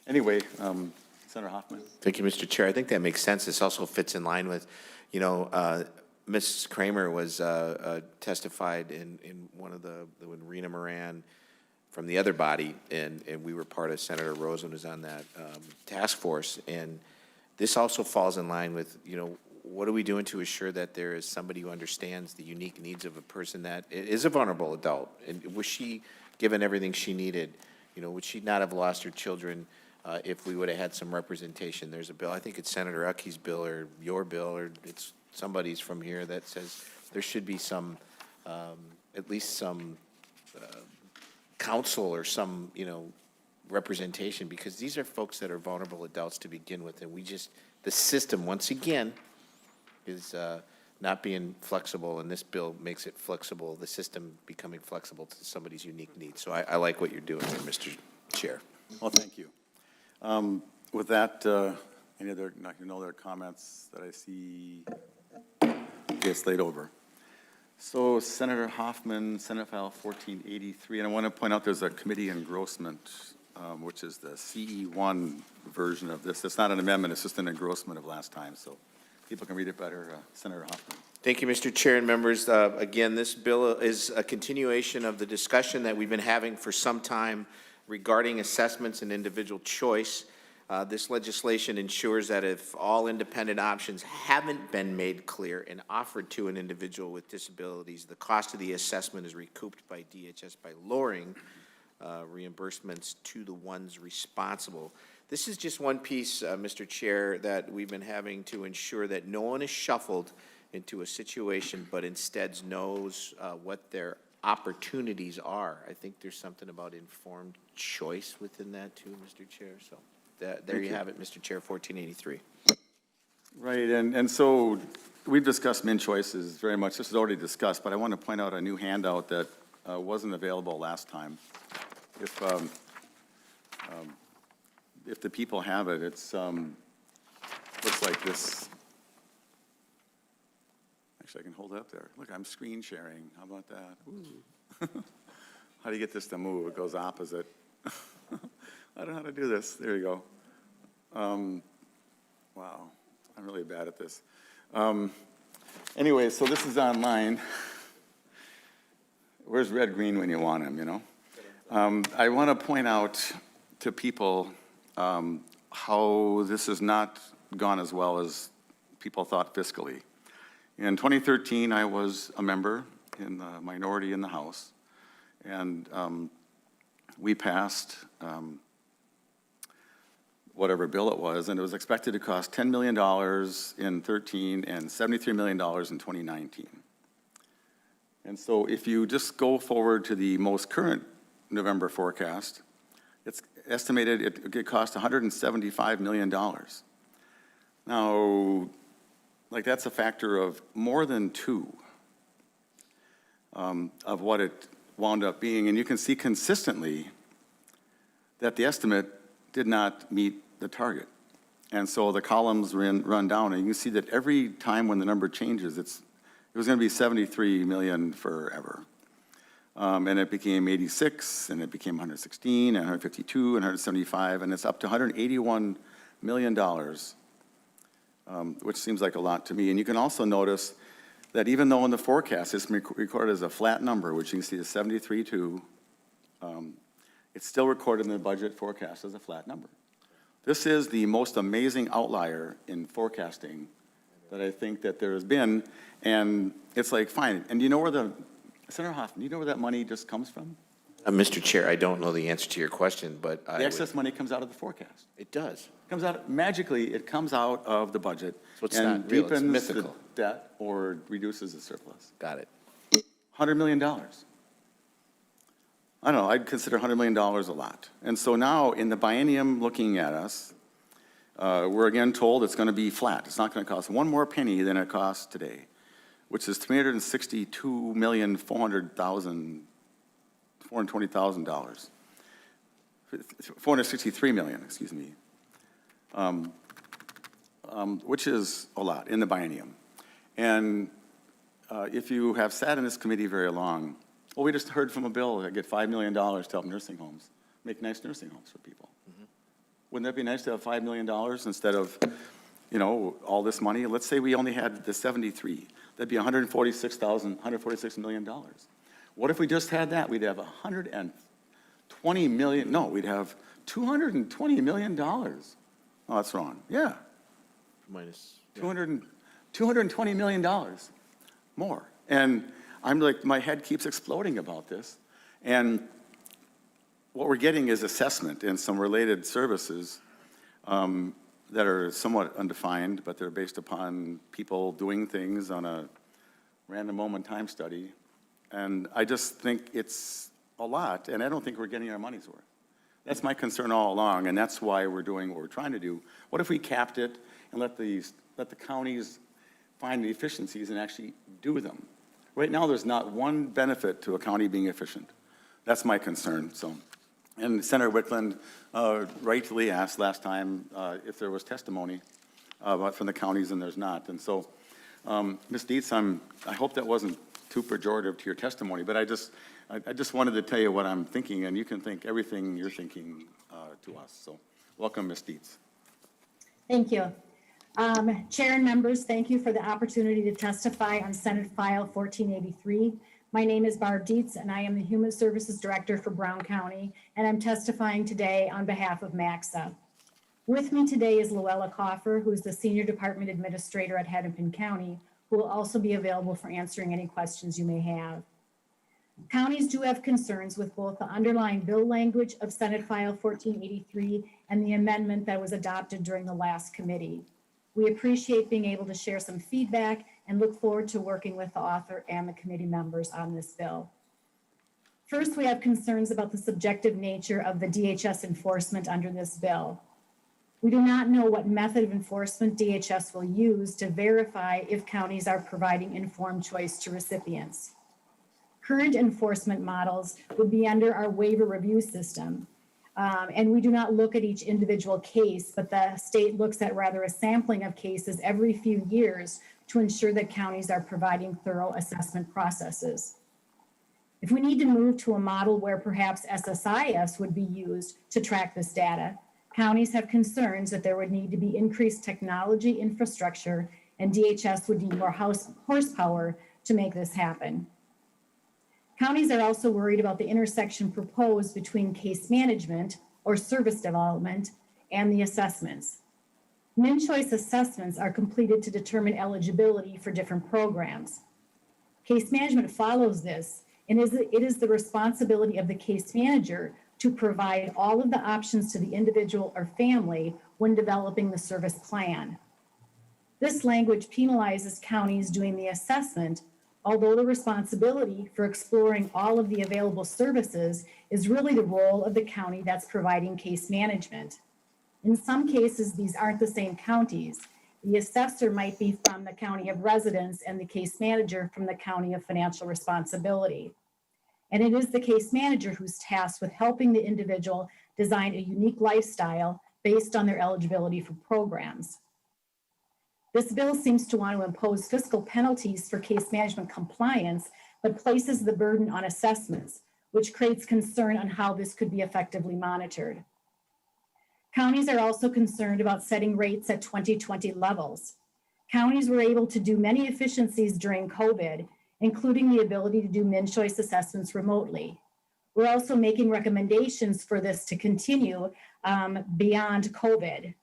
anyway, Senator Hoffman. Thank you, Mr. Chair. I think that makes sense. This also fits in line with, Ms. Kramer was testified in one of when Rena Moran from the other body, and we were part of Senator Rosen who's on that task force. And this also falls in line with, what are we doing to assure that there is somebody who understands the unique needs of a person that is a vulnerable adult? And was she given everything she needed? Would she not have lost her children if we would have had some representation? There's a bill, I think it's Senator Uckey's bill or your bill, or it's somebody's from here that says there should be some, at least some counsel or some, representation, because these are folks that are vulnerable adults to begin with. And the system, once again, is not being flexible, and this bill makes it flexible, the system becoming flexible to somebody's unique needs. So I like what you're doing there, Mr. Chair. Well, thank you. With that, any other comments that I see? Okay, it's laid over. So Senator Hoffman, Senate File 1483, and I want to point out there's a committee engrossment, which is the CE1 version of this. It's not an amendment, it's just an engrossment of last time, so people can read it better. Senator Hoffman. Thank you, Mr. Chair and members. Again, this bill is a continuation of the discussion that we've been having for some time regarding assessments and individual choice. This legislation ensures that if all independent options haven't been made clear and offered to an individual with disabilities, the cost of the assessment is recouped by DHS by lowering reimbursements to the ones responsible. This is just one piece, Mr. Chair, that we've been having to ensure that no one is shuffled into a situation, but instead knows what their opportunities are. I think there's something about informed choice within that too, Mr. Chair. So there you have it, Mr. Chair, 1483. Right, and so we've discussed min choices very much. This is already discussed, but I want to point out a new handout that wasn't available last time. If the people have it, it's looks like this. Actually, I can hold it up there. Look, I'm screen sharing. How about that? Ooh. How do you get this to move? It goes opposite. I don't know how to do this. There you go. Wow, I'm really bad at this. Anyway, so this is online. Where's red, green when you want him, I want to point out to people how this has not gone as well as people thought fiscally. In 2013, I was a member in the minority in the House, and we passed whatever bill it was, and it was expected to cost $10 million in 13 and $73 million in 2019. And so if you just go forward to the most current November forecast, it's estimated it could cost $175 million. Now, like that's a factor of more than 2 of what it wound up being. And you can see consistently that the estimate did not meet the target. And so the columns run down, and you can see that every time when the number changes, it was going to be 73 million forever. And it became 86, and it became 116, and 152, and 175, and it's up to $181 million, which seems like a lot to me. And you can also notice that even though in the forecast it's recorded as a flat number, which you can see is 73.2, it's still recorded in the budget forecast as a flat number. This is the most amazing outlier in forecasting that I think that there has been, and it's like, fine. And do you know where Senator Hoffman, do you know where that money just comes from? Mr. Chair, I don't know the answer to your question, but The excess money comes out of the forecast. It does. Comes out, magically, it comes out of the budget. So it's and not real, it's deepens the mythical. debt or reduces the surplus. Got it. $100 million. I don't know, I'd consider $100 million a lot. And so now, in the biennium looking at us, we're again told it's going to be flat. It's not going to cost one more penny than it costs today, which is $362,420,000. $463 million, excuse me, which is a lot in the biennium. And if you have sat in this committee very long, well, we just heard from a bill that get $5 million to help nursing homes, make nice nursing homes for people. Wouldn't that be nice to have $5 million instead of, you know, all this money? Let's say we only had the 73. That'd be $146 million. What if we just had that? We'd have $120 million. No, we'd have $220 million. Oh, that's wrong. Yeah, Minus. $220 million more. And I'm like, my head keeps exploding about this. And what we're getting is assessment and some related services that are somewhat undefined, but they're based upon people doing things on a random moment time study. And I just think it's a lot, and I don't think we're getting our money's worth. That's my concern all along, and that's why we're doing what we're trying to do. What if we capped it and let the counties find the efficiencies and actually do them? Right now, there's not one benefit to a county being efficient. That's my concern, so. And Senator Wickland rightfully asked last time if there was testimony from the counties, and there's not. And so, Ms. Dietz, I hope that wasn't too pejorative to your testimony, but I just wanted to tell you what I'm thinking, and you can think everything you're thinking to us. So, welcome, Ms. Dietz. Thank you. Chair and members, thank you for the opportunity to testify on Senate File 1483. My name is Barb Dietz, and I am the Human Services Director for Brown County, and I'm testifying today on behalf of MAXA. With me today is Luella Coffer, who is the Senior Department Administrator at Hennepin County, who will also be available for answering any questions you may have. Counties do have concerns with both the underlying bill language of Senate File 1483 and the amendment that was adopted during the last committee. We appreciate being able to share some feedback and look forward to working with the author and the committee members on this bill. First, we have concerns about the subjective nature of the DHS enforcement under this bill. We do not know what method of enforcement DHS will use to verify if counties are providing informed choice to recipients. Current enforcement models would be under our waiver review system. And we do not look at each individual case, but the state looks at rather a sampling of cases every few years to ensure that counties are providing thorough assessment processes. If we need to move to a model where perhaps SSIS would be used to track this data, counties have concerns that there would need to be increased technology infrastructure, and DHS would need more horsepower to make this happen. Counties are also worried about the intersection proposed between case management or service development and the assessments. Min-choice assessments are completed to determine eligibility for different programs. Case management follows this, and it is the responsibility of the case manager to provide all of the options to the individual or family when developing the service plan. This language penalizes counties doing the assessment, although the responsibility for exploring all of the available services is really the role of the county that's providing case management. In some cases, these aren't the same counties, The assessor might be from the county of residence and the case manager from the county of financial responsibility. And it is the case manager who's tasked with helping the individual design a unique lifestyle based on their eligibility for programs. This bill seems to want to impose fiscal penalties for case management compliance, but places the burden on assessments, which creates concern on how this could be effectively monitored. Counties are also concerned about setting rates at 2020 levels. Counties were able to do many efficiencies during COVID, including the ability to do min-choice assessments remotely. We're also making recommendations for this to continue beyond COVID.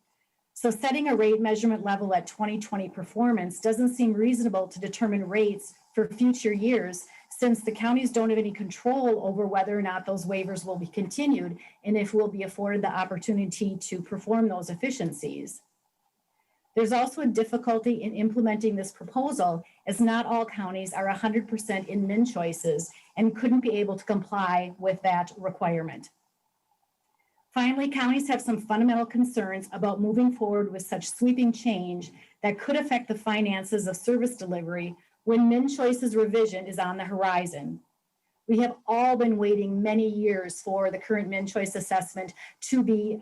So setting a rate measurement level at 2020 performance doesn't seem reasonable to determine rates for future years, since the counties don't have any control over whether or not those waivers will be continued and if we'll be afforded the opportunity to perform those efficiencies. There's also a difficulty in implementing this proposal, as not all counties are 100% in min choices and couldn't be able to comply with that requirement. Finally, counties have some fundamental concerns about moving forward with such sweeping change that could affect the finances of service delivery when min choices revision is on the horizon. We have all been waiting many years for the current min choice assessment to be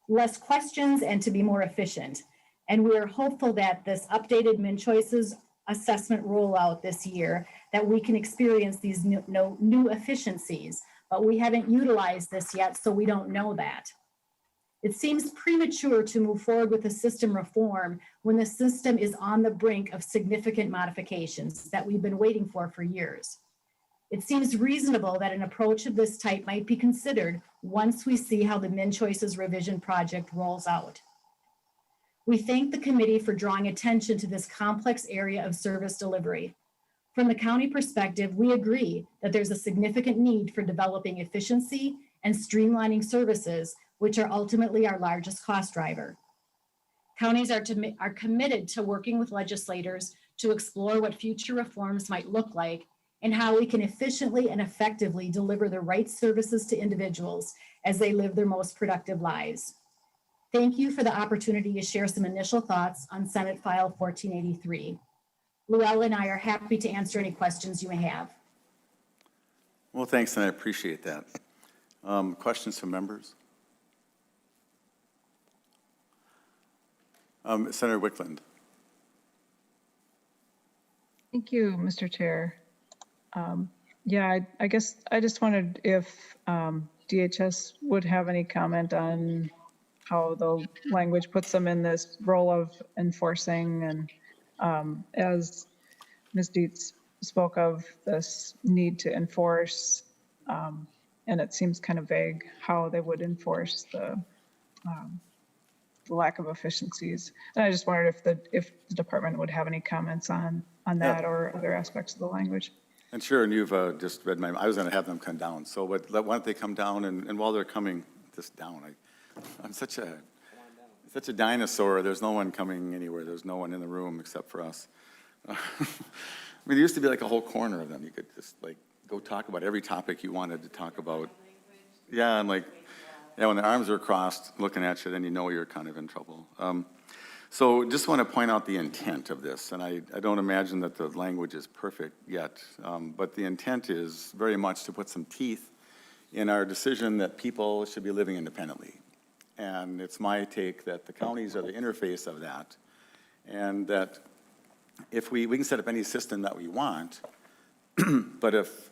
less questions and to be more efficient. And we are hopeful that this updated min choices assessment rollout this year, that we can experience these new efficiencies, but we haven't utilized this yet, so we don't know that. It seems premature to move forward with a system reform when the system is on the brink of significant modifications that we've been waiting for years. It seems reasonable that an approach of this type might be considered once we see how the min choices revision project rolls out. We thank the committee for drawing attention to this complex area of service delivery. From the county perspective, we agree that there's a significant need for developing efficiency and streamlining services, which are ultimately our largest cost driver. Counties are committed to working with legislators to explore what future reforms might look like and how we can efficiently and effectively deliver the right services to individuals as they live their most productive lives. Thank you for the opportunity to share some initial thoughts on Senate File 1483. Luella and I are happy to answer any questions you may have. Well, thanks, and I appreciate that. Questions from members? Senator Wickland. Thank you, Mr. Chair. Yeah, I guess I just wondered if DHS would have any comment on how the language puts them in this role of enforcing, and as Ms. Dietz spoke of this need to enforce, and it seems kind of vague how they would enforce the lack of efficiencies. And I just wondered if the department would have any comments on that or other aspects of the language. And sure, and you've just read I was going to have them come down. So why don't they come down, and while they're coming just down, I'm such a dinosaur. There's no one coming anywhere. There's no one in the room except for us. I mean, there used to be like a whole corner of them. You could just like go talk about every topic you wanted to talk about. Yeah, and like, yeah, when the arms are crossed looking at you, then you know you're kind of in trouble. So just want to point out the intent of this, and I don't imagine that the language is perfect yet, but the intent is very much to put some teeth in our decision that people should be living independently. And it's my take that the counties are the interface of that, and that if we can set up any system that we want, but if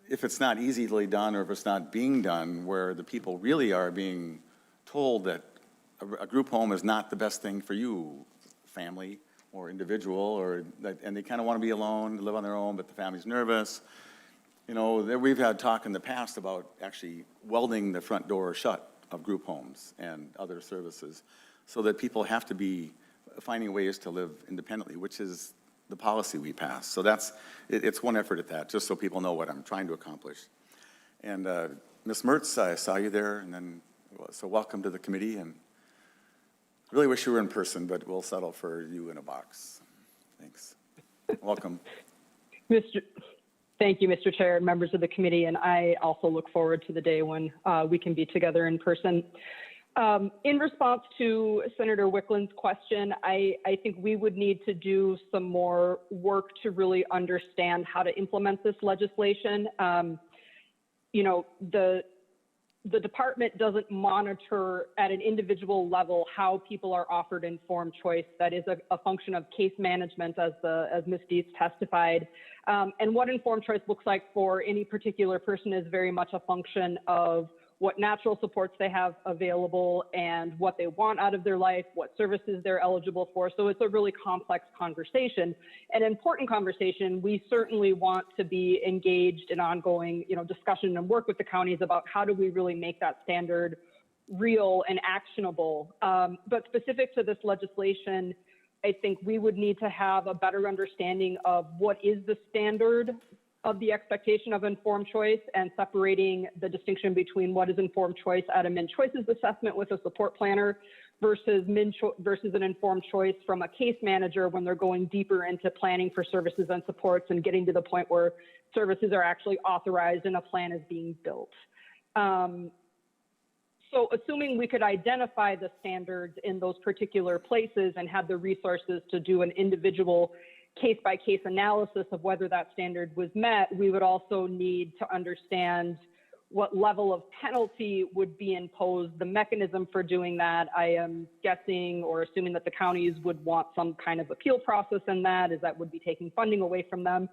it's not easily done, or if it's not being done, where the people really are being told that a group home is not the best thing for you, family or individual, and they kind of want to be alone, live on their own, but the family's nervous. You know, we've had talk in the past about actually welding the front door shut of group homes and other services, so that people have to be finding ways to live independently, which is the policy we pass. So it's one effort at that, just so people know what I'm trying to accomplish. And Ms. Mertz, I saw you there, and then, so welcome to the committee, and I really wish you were in person, but we'll settle for you in a box. Thanks. Welcome. Thank you, Mr. Chair and members of the committee, and I also look forward to the day when we can be together in person. In response to Senator Wickland's question, I think we would need to do some more work to really understand how to implement this legislation. You know, the department doesn't monitor at an individual level how people are offered informed choice. That is a function of case management, as Ms. Dietz testified. And what informed choice looks like for any particular person is very much a function of what natural supports they have available and what they want out of their life, what services they're eligible for. So it's a really complex conversation, an important conversation. We certainly want to be engaged in ongoing, discussion and work with the counties about how do we really make that standard real and actionable. But specific to this legislation, I think we would need to have a better understanding of what is the standard of the expectation of informed choice and separating the distinction between what is informed choice at a Min Choices assessment with a support planner versus an informed choice from a case manager when they're going deeper into planning for services and supports and getting to the point where services are actually authorized and a plan is being built. So assuming we could identify the standards in those particular places and have the resources to do an individual case-by-case analysis of whether that standard was met, we would also need to understand what level of penalty would be imposed, the mechanism for doing that. I am guessing or assuming that the counties would want some kind of appeal process in that, as that would be taking funding away from them.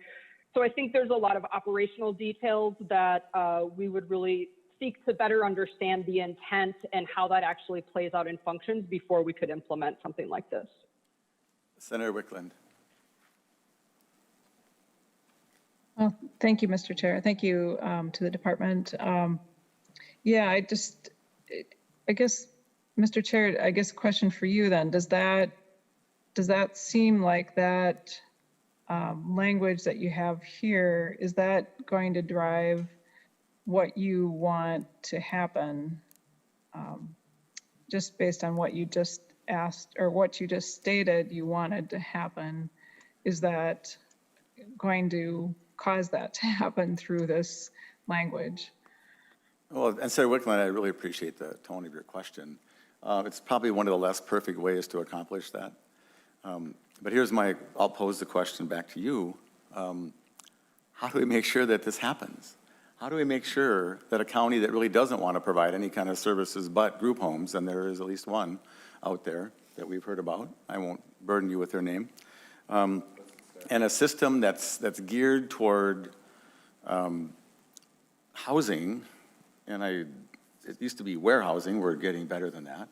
So I think there's a lot of operational details that we would really seek to better understand the intent and how that actually plays out in functions before we could implement something like this. Senator Wickland. Well, thank you, Mr. Chair. Thank you to the department. Yeah, I guess, Mr. Chair, I guess question for you then, does that seem like that language that you have here, is that going to drive what you want to happen just based on what you just asked or what you just stated you wanted to happen? Is that going to cause that to happen through this language? Well, and Senator Wickland, I really appreciate the tone of your question. It's probably one of the less perfect ways to accomplish that. But I'll pose the question back to you. How do we make sure that this happens? How do we make sure that a county that really doesn't want to provide any kind of services but group homes, and there is at least one out there that we've heard about, I won't burden you with their name, and a system that's geared toward housing, and it used to be warehousing, we're getting better than that,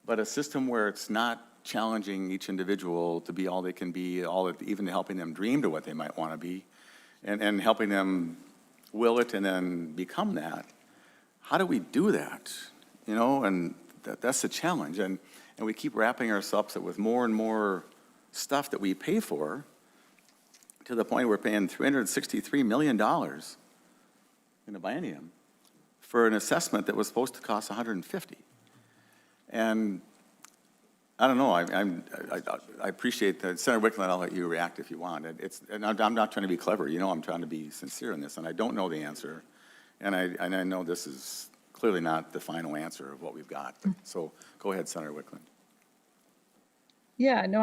but a system where it's not challenging each individual to be all they can be, even helping them dream to what they might want to be, and helping them will it and then become that. How do we do that? And that's the challenge. And we keep wrapping ourselves up with more and more stuff that we pay for, to the point we're paying $363 million in a biennium for an assessment that was supposed to cost $150. And I don't know, I appreciate that. Senator Wickland, I'll let you react if you want. And I'm not trying to be clever, I'm trying to be sincere in this, and I don't know the answer. And I know this is clearly not the final answer of what we've got. So go ahead, Senator Wickland. Yeah, no,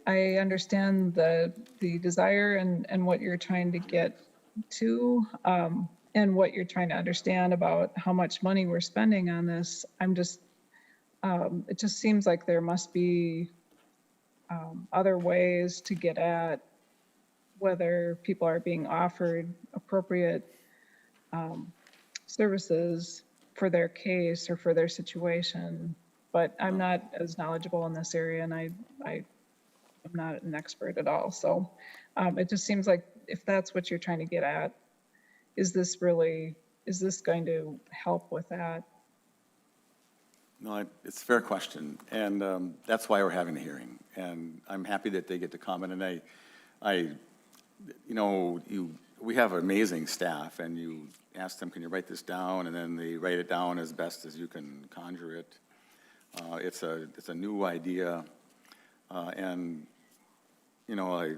I understand the desire and what you're trying to get to, and what you're trying to understand about how much money we're spending on this. It just seems like there must be other ways to get at whether people are being offered appropriate services for their case or for their situation. But I'm not as knowledgeable in this area, and I'm not an expert at all. So it just seems like if that's what you're trying to get at, is this going to help with that? No, it's a fair question, and that's why we're having a hearing. And I'm happy that they get to comment. And we have amazing staff, and you ask them, can you write this down? And then they write it down as best as you can conjure it. It's a new idea, and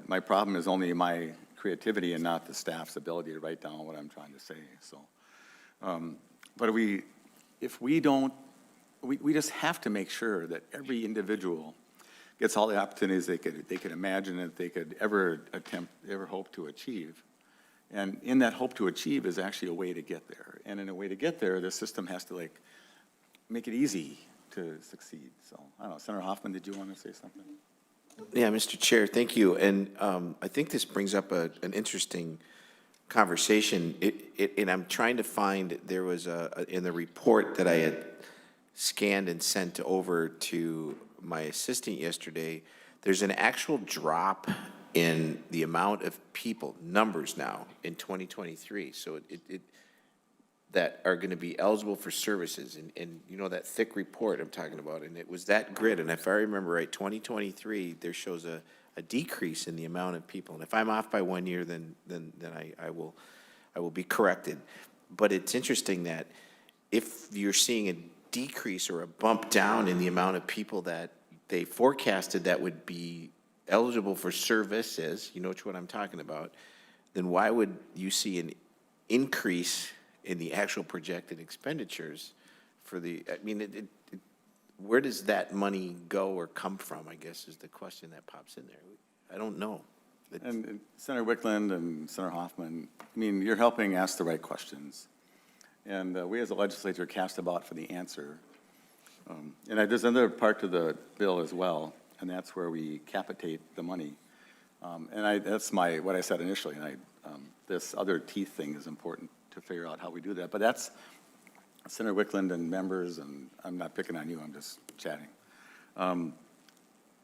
my problem is only my creativity and not the staff's ability to write down what I'm trying to say. So, but if we don't we just have to make sure that every individual gets all the opportunities they could imagine that they could ever hope to achieve. And in that hope to achieve is actually a way to get there. And in a way to get there, the system has to like make it easy to succeed. So, I don't know, Senator Hoffman, did you want to say something? Yeah, Mr. Chair, thank you. And I think this brings up an interesting conversation. And I'm trying to find, there was in the report that I had scanned and sent over to my assistant yesterday, there's an actual drop in the amount of people, numbers now, in 2023. So that are going to be eligible for services. And you know, that thick report I'm talking about, and it was that grid. And if I remember right, 2023, there shows a decrease in the amount of people. And if I'm off by 1 year, then I will be corrected. But it's interesting that if you're seeing a decrease or a bump down in the amount of people that they forecasted that would be eligible for services, you know what I'm talking about, then why would you see an increase in the actual projected expenditures for the, I mean, where does that money go or come from, I guess, is the question that pops in there. I don't know. And Senator Wickland and Senator Hoffman, I mean, you're helping ask the right questions. And we as a legislature cast about for the answer. And there's another part to the bill as well, and that's where we capitate the money. That's what I said initially, and this other teeth thing is important to figure out how we do that. But that's Senator Wickland and members, and I'm not picking on you, I'm just chatting.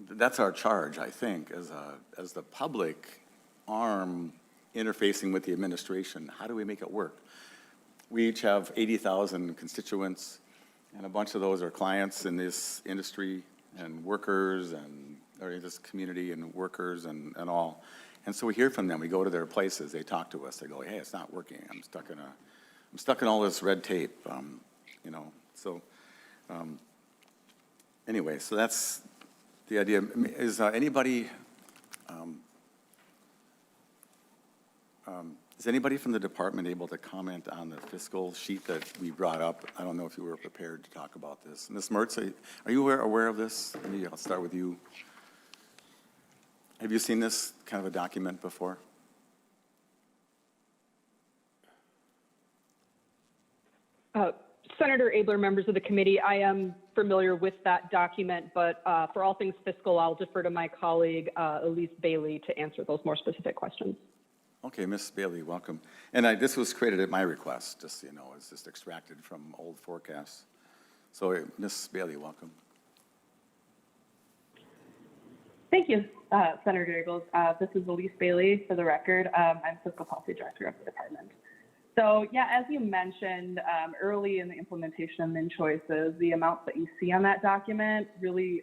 That's our charge, I think, as the public arm interfacing with the administration. How do we make it work? We each have 80,000 constituents, and a bunch of those are clients in this industry and workers or in this community and workers and all. And so we hear from them. We go to their places. They talk to us. They go, "Hey, it's not working. I'm stuck in all this red tape." You know. So anyway, so that's the idea. Is anybody? Is anybody from the department able to comment on the fiscal sheet that we brought up? I don't know if you were prepared to talk about this. Ms. Mertz, are you aware of this? Maybe I'll start with you. Have you seen this kind of a document before? Senator Abler, members of the committee, I am familiar with that document, but for all things fiscal, I'll defer to my colleague, Elise Bailey, to answer those more specific questions. Okay, Ms. Bailey, welcome. And this was created at my request, just so you know. It's just extracted from old forecasts. So, Ms. Bailey, welcome. Thank you, Senator Eagles. This is Elise Bailey, for the record. I'm Fiscal Policy Director of the department. So, yeah, as you mentioned, early in the implementation of MnChoices, the amounts that you see on that document really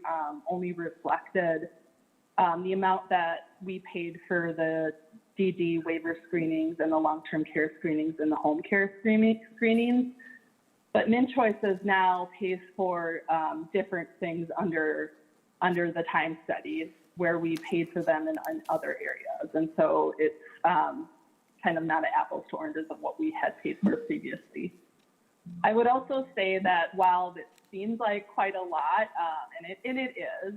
only reflected the amount that we paid for the DD waiver screenings and the long-term care screenings and the home care screenings. But MnChoices now pays for different things under the time studies where we paid for them in other areas. And so it's kind of not an apples to oranges of what we had paid for previously. I would also say that while it seems like quite a lot, and it is,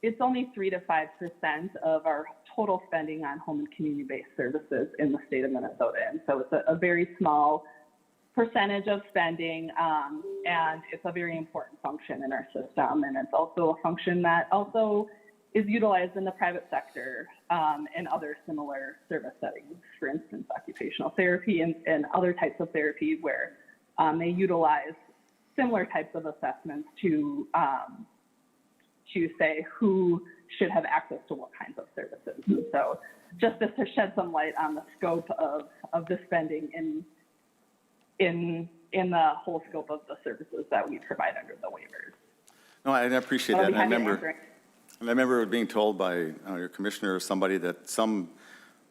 it's only 3 to 5% of our total spending on home and community-based services in the state of Minnesota. And so it's a very small percentage of spending, and it's a very important function in our system. And it's also a function that also is utilized in the private sector and other similar service settings, for instance, occupational therapy and other types of therapy where they utilize similar types of assessments to say who should have access to what kinds of services. And so just to shed some light on the scope of the spending in the whole scope of the services that we provide under the waivers. No, I appreciate that. And I remember being told by your commissioner or somebody that some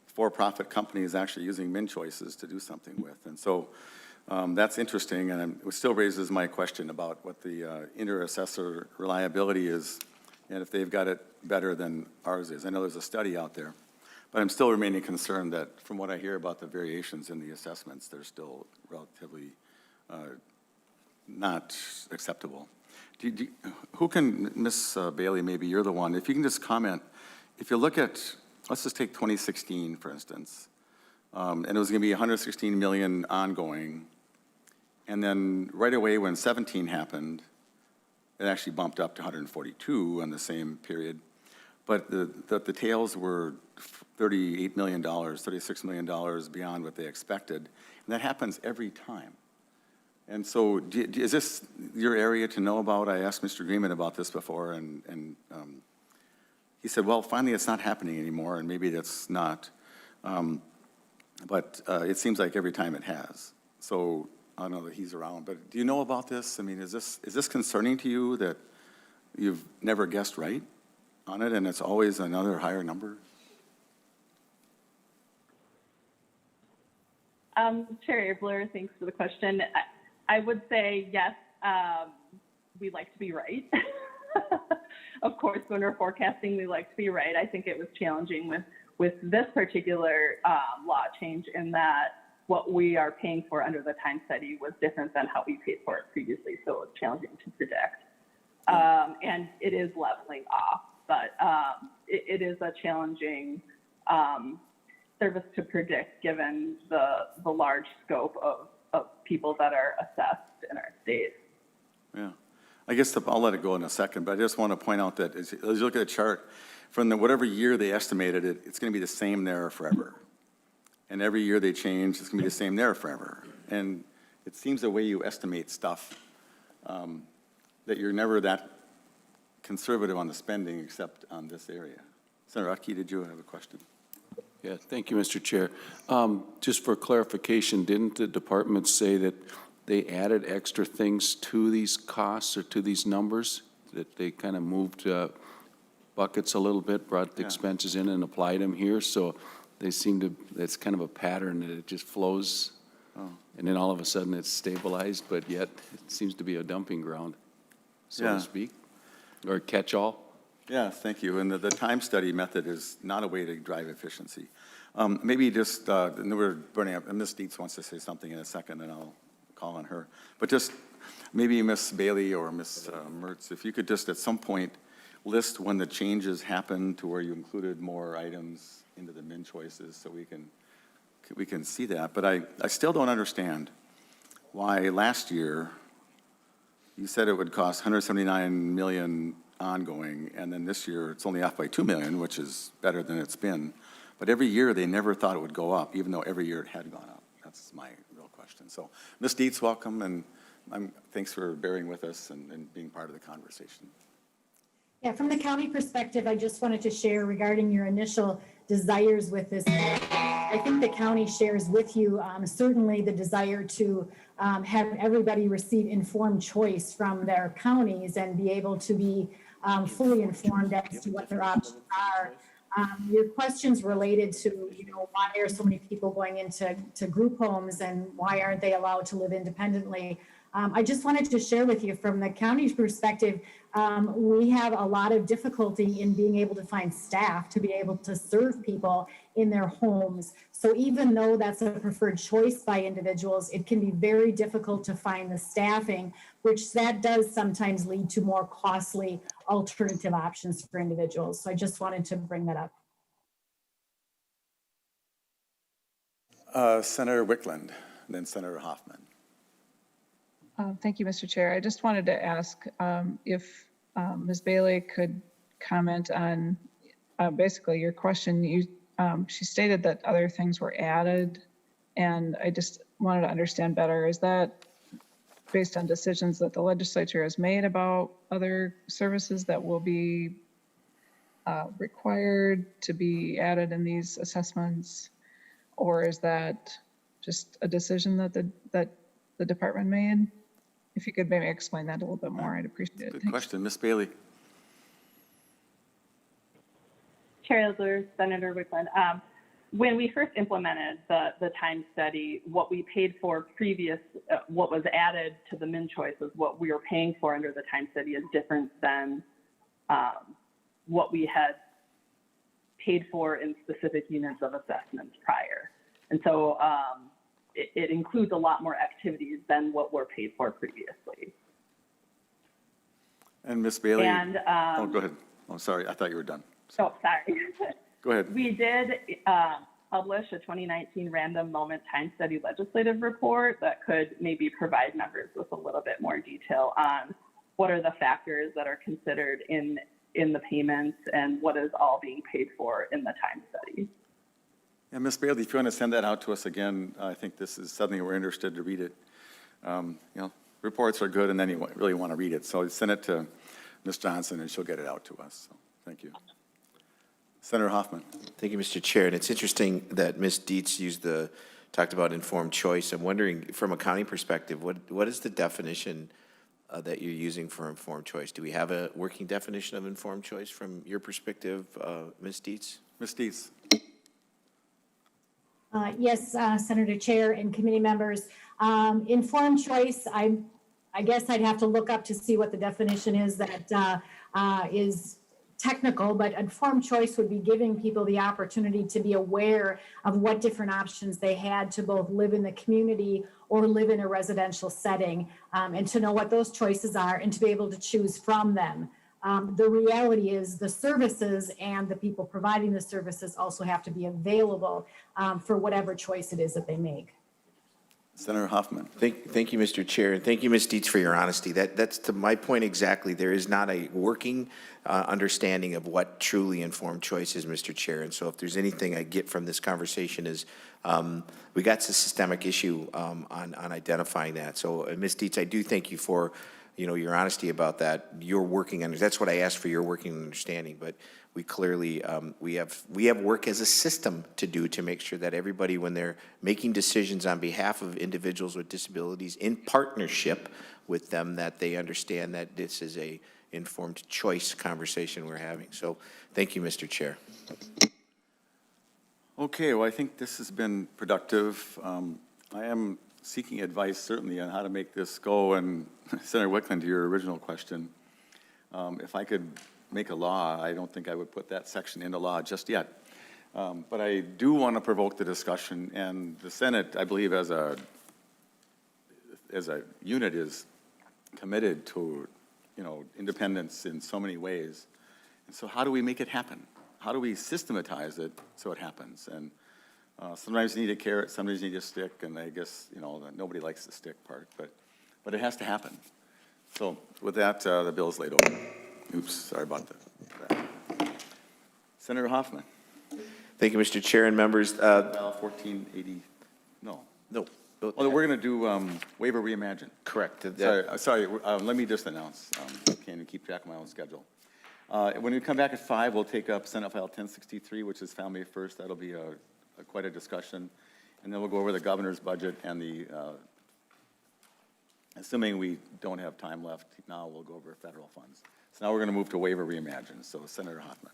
for-profit company is actually using MnChoices to do something with. And so that's interesting, and it still raises my question about what the inter-assessor reliability is and if they've got it better than ours is. I know there's a study out there, but I'm still remaining concerned that from what I hear about the variations in the assessments, they're still relatively not acceptable. Who can, Ms. Bailey, maybe you're the one, if you can just comment, if you look at, let's just take 2016, for instance, and it was going to be 116 million ongoing, and then right away when 17 happened, it actually bumped up to 142 in the same period, but the tails were $38 million, $36 million beyond what they expected, and that happens every time. And so is this your area to know about? I asked Mr. Greenman about this before, and he said, well, finally it's not happening anymore, and maybe that's not. But it seems like every time it has. So I don't know that he's around, but do you know about this? I mean, is this concerning to you that you've never guessed right on it, and it's always another higher number? Chair Abler, thanks for the question. I would say yes, we like to be right. Of course, when we're forecasting, we like to be right. I think it was challenging with this particular law change in that what we are paying for under the time study was different than how we paid for it previously, so it was challenging to predict. And it is leveling off, but it is a challenging service to predict given the large scope of people that are assessed in our state. Yeah, I guess I'll let it go in a second, but I just want to point out that as you look at the chart, from whatever year they estimated it, it's going to be the same there forever. And every year they change, it's going to be the same there forever. And it seems the way you estimate stuff, that you're never that conservative on the spending except on this area. Senator Utke, did you have a question? Yeah, thank you, Mr. Chair. Just for clarification, didn't the department say that they added extra things to these costs or to these numbers? That they kind of moved buckets a little bit, brought the expenses in and applied them here? So they seem to, that's kind of a pattern that it just flows. And then all of a sudden it's stabilized, but yet it seems to be a dumping ground, so to speak, or catch-all. Yeah, thank you. And the time study method is not a way to drive efficiency. Maybe just, we're burning up, and Ms. Dietz wants to say something in a second, and I'll call on her. But just maybe Ms. Bailey or Ms. Mertz, if you could just at some point list when the changes happened to where you included more items into the min choices so we can see that. But I still don't understand why last year you said it would cost 179 million ongoing, and then this year it's only off by 2 million, which is better than it's been. But every year they never thought it would go up, even though every year it had gone up. That's my real question. So Ms. Dietz, welcome, and thanks for bearing with us and being part of the conversation. Yeah, from the county perspective, I just wanted to share regarding your initial desires with this. I think the county shares with you certainly the desire to have everybody receive informed choice from their counties and be able to be fully informed as to what their options are. Your questions related to, why are so many people going into group homes and why aren't they allowed to live independently? I just wanted to share with you from the county's perspective, we have a lot of difficulty in being able to find staff to be able to serve people in their homes. So even though that's a preferred choice by individuals, it can be very difficult to find the staffing, which that does sometimes lead to more costly alternative options for individuals. So I just wanted to bring that up. Senator Wickland, then Senator Hoffman. Thank you, Mr. Chair. I just wanted to ask if Ms. Bailey could comment on basically your question. She stated that other things were added, and I just wanted to understand better. Is that based on decisions that the legislature has made about other services that will be required to be added in these assessments? Or is that just a decision that the department made? If you could maybe explain that a little bit more, I'd appreciate it. Good question. Ms. Bailey. Chair Adler, Senator Wickland. When we first implemented the time study, what we paid for what was added to the min choice was what we were paying for under the time study is different than what we had paid for in specific units of assessments prior. And so it includes a lot more activities than what were paid for previously. And Ms. Bailey? And, Oh, go ahead. Oh, sorry, I thought you were done. oh, sorry. Go ahead. We did publish a 2019 Random Moment Time Study legislative report that could maybe provide members with a little bit more detail on what are the factors that are considered in the payments and what is all being paid for in the time study. Yeah, Ms. Bailey, if you want to send that out to us again, I think this is something we're interested to read it. Reports are good, and then you really want to read it. So send it to Ms. Johnson, and she'll get it out to us. So, thank you. Senator Hoffman. Thank you, Mr. Chair. And it's interesting that Ms. Dietz talked about informed choice. I'm wondering, from a county perspective, what is the definition that you're using for informed choice? Do we have a working definition of informed choice from your perspective, Ms. Dietz? Ms. Dietz. Yes, Senator Chair and committee members. Informed choice, I guess I'd have to look up to see what the definition is that is technical, but informed choice would be giving people the opportunity to be aware of what different options they had to both live in the community or live in a residential setting, and to know what those choices are and to be able to choose from them. The reality is the services and the people providing the services also have to be available for whatever choice it is that they make. Senator Hoffman. Thank you, Mr. Chair, and thank you, Ms. Dietz, for your honesty. That's to my point exactly. There is not a working understanding of what truly informed choice is, Mr. Chair. And so if there's anything I get from this conversation is we got a systemic issue on identifying that. So, Ms. Dietz, I do thank you for your honesty about that. You're working under, that's what I asked for, your working understanding. But we clearly, we have work as a system to do to make sure that everybody, when they're making decisions on behalf of individuals with disabilities in partnership with them, that they understand that this is a informed choice conversation we're having. So thank you, Mr. Chair. Okay, well, I think this has been productive. I am seeking advice certainly on how to make this go. And Senator Wickland, to your original question, if I could make a law, I don't think I would put that section into law just yet. But I do want to provoke the discussion, and the Senate, I believe, as a unit is committed to, independence in so many ways. And so how do we make it happen? How do we systematize it so it happens? And sometimes you need a carrot, sometimes you need a stick, and I guess, nobody likes the stick part, but it has to happen. So with that, the bill is laid over. Oops, sorry about that. Senator Hoffman. Thank you, Mr. Chair and members. 1480, no. Oh, we're going to do waiver reimagine. Correct. Sorry, let me just announce. I can't even keep track of my own schedule. When we come back at 5, we'll take up Senate File 1063, which is Family First. That'll be quite a discussion. And then we'll go over the governor's budget and the, assuming we don't have time left, now we'll go over federal funds. So now we're going to move to waiver reimagine. So Senator Hoffman.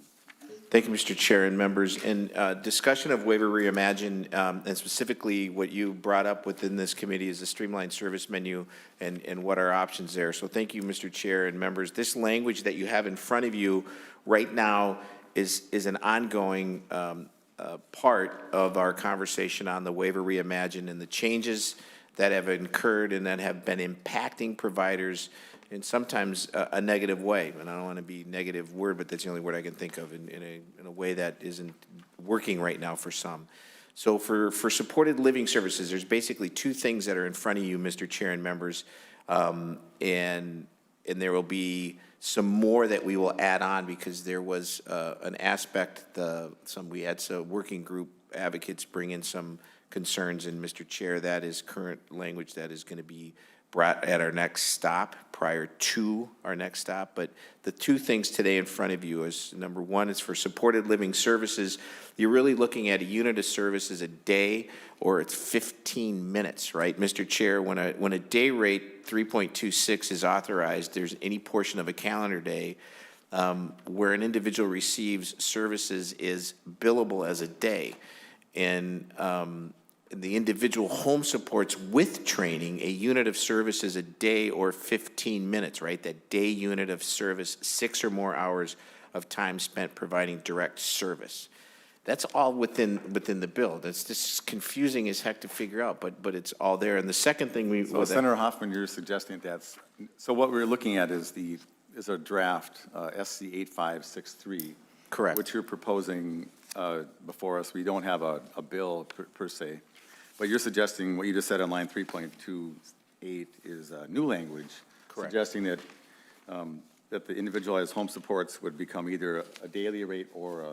Thank you, Mr. Chair and members. In discussion of waiver reimagine, and specifically what you brought up within this committee is the streamlined service menu and what are options there. So thank you, Mr. Chair and members. This language that you have in front of you right now is an ongoing part of our conversation on the waiver reimagine and the changes that have occurred and that have been impacting providers in sometimes a negative way. And I don't want to be negative word, but that's the only word I can think of in a way that isn't working right now for some. So for supported living services, there's basically two things that are in front of you, Mr. Chair and members, and there will be some more that we will add on because there was an aspect, we had some working group advocates bring in some concerns, and Mr. Chair, that is current language that is going to be brought at our next stop, prior to our next stop. But the two things today in front of you is, number one, is for supported living services. You're really looking at a unit of services a day, or it's 15 minutes, right? Mr. Chair, when a day rate 3.26 is authorized, there's any portion of a calendar day where an individual receives services is billable as a day. And the individual home supports with training, a unit of service is a day or 15 minutes, right? That day unit of service, 6 or more hours of time spent providing direct service. That's all within the bill. That's just confusing as heck to figure out, but it's all there. And the second thing Senator Hoffman, you're suggesting that's, so what we're looking at is is a draft, SC 8563. Correct. Which you're proposing before us. We don't have a bill per se. But you're suggesting, what you just said on line 3.28 is new language. Correct. Suggesting that, that the individualized home supports would become either a daily rate or a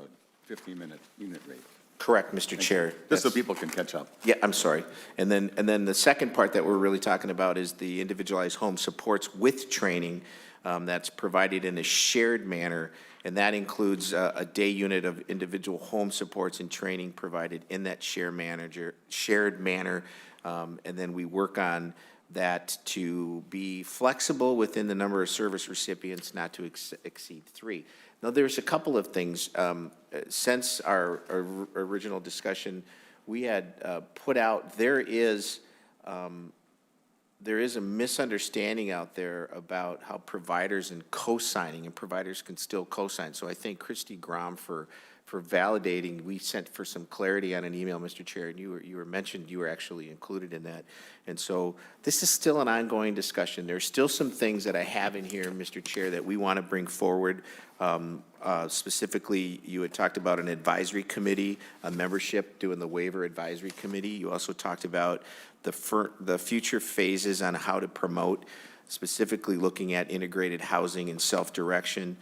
15-minute unit rate. Correct, Mr. Chair. Just so That's- people can catch up. Yeah, I'm sorry. And then the second part that we're really talking about is the individualized home supports with training that's provided in a shared manner, and that includes a day unit of individual home supports and training provided in that shared manner. And then we work on that to be flexible within the number of service recipients, not to exceed 3. Now, there's a couple of things. Since our original discussion, we had put out, there is a misunderstanding out there about how providers and co-signing, and providers can still co-sign. So I thank Christy Grom for validating. We sent for some clarity on an email, Mr. Chair, and you were mentioned, you were actually included in that. And so this is still an ongoing discussion. There's still some things that I have in here, Mr. Chair, that we want to bring forward. Specifically, you had talked about an advisory committee, a membership doing the waiver advisory committee. You also talked about the future phases on how to promote, specifically looking at integrated housing and self-direction.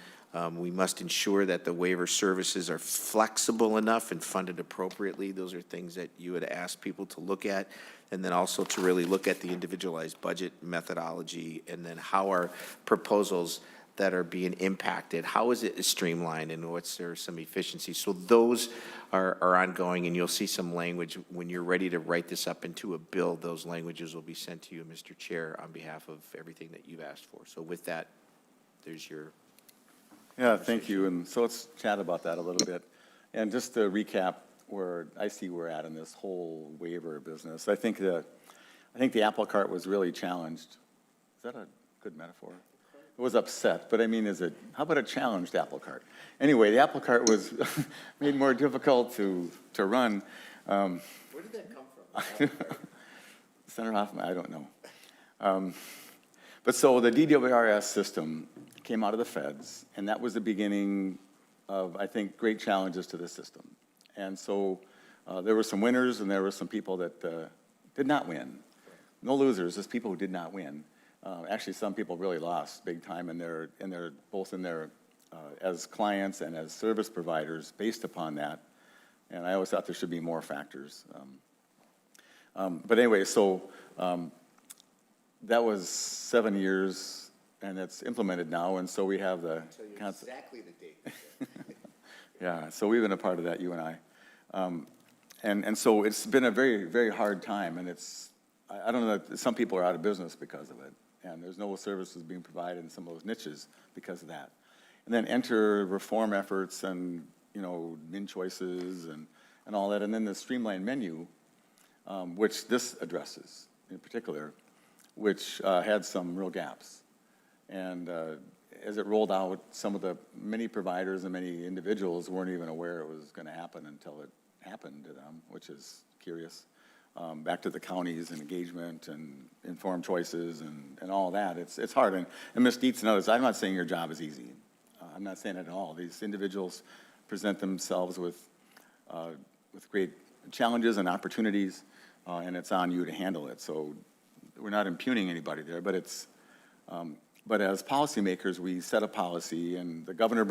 We must ensure that the waiver services are flexible enough and funded appropriately. Those are things that you would ask people to look at. And then also to really look at the individualized budget methodology, and then how are proposals that are being impacted, how is it streamlined, and what's there some efficiency? So those are ongoing, and you'll see some language when you're ready to write this up into a bill. Those languages will be sent to you, Mr. Chair, on behalf of everything that you've asked for. So with that, there's your. Yeah, thank you. And so let's chat about that a little bit. And just to recap where I see we're at in this whole waiver business, I think the apple cart was really challenged. Is that a good metaphor? It was upset, but I mean, how about a challenged apple cart? Anyway, the apple cart was made more difficult to run. Where did that come from? Senator Hoffman, I don't know. But so the DWRS system came out of the feds, and that was the beginning of, I think, great challenges to the system. And so there were some winners, and there were some people that did not win. No losers, just people who did not win. Actually, some people really lost big time both in their as clients and as service providers based upon that. And I always thought there should be more factors. But anyway, so that was 7 years, and it's implemented now, and so we have the concept. Exactly the date. Yeah, so we've been a part of that, you and I. And so it's been a very, very hard time, and I don't know, some people are out of business because of it, and there's no services being provided in some of those niches because of that. And then enter reform efforts and, min choices and all that, and then the streamlined menu, which this addresses in particular, which had some real gaps. And as it rolled out, many providers and many individuals weren't even aware it was going to happen until it happened to them, which is curious. Back to the counties and engagement and informed choices and all that. It's hard. And Ms. Dietz and others, I'm not saying your job is easy. I'm not saying it at all. These individuals present themselves with great challenges and opportunities, and it's on you to handle it. So we're not impugning anybody there, but but as policymakers, we set a policy, and the department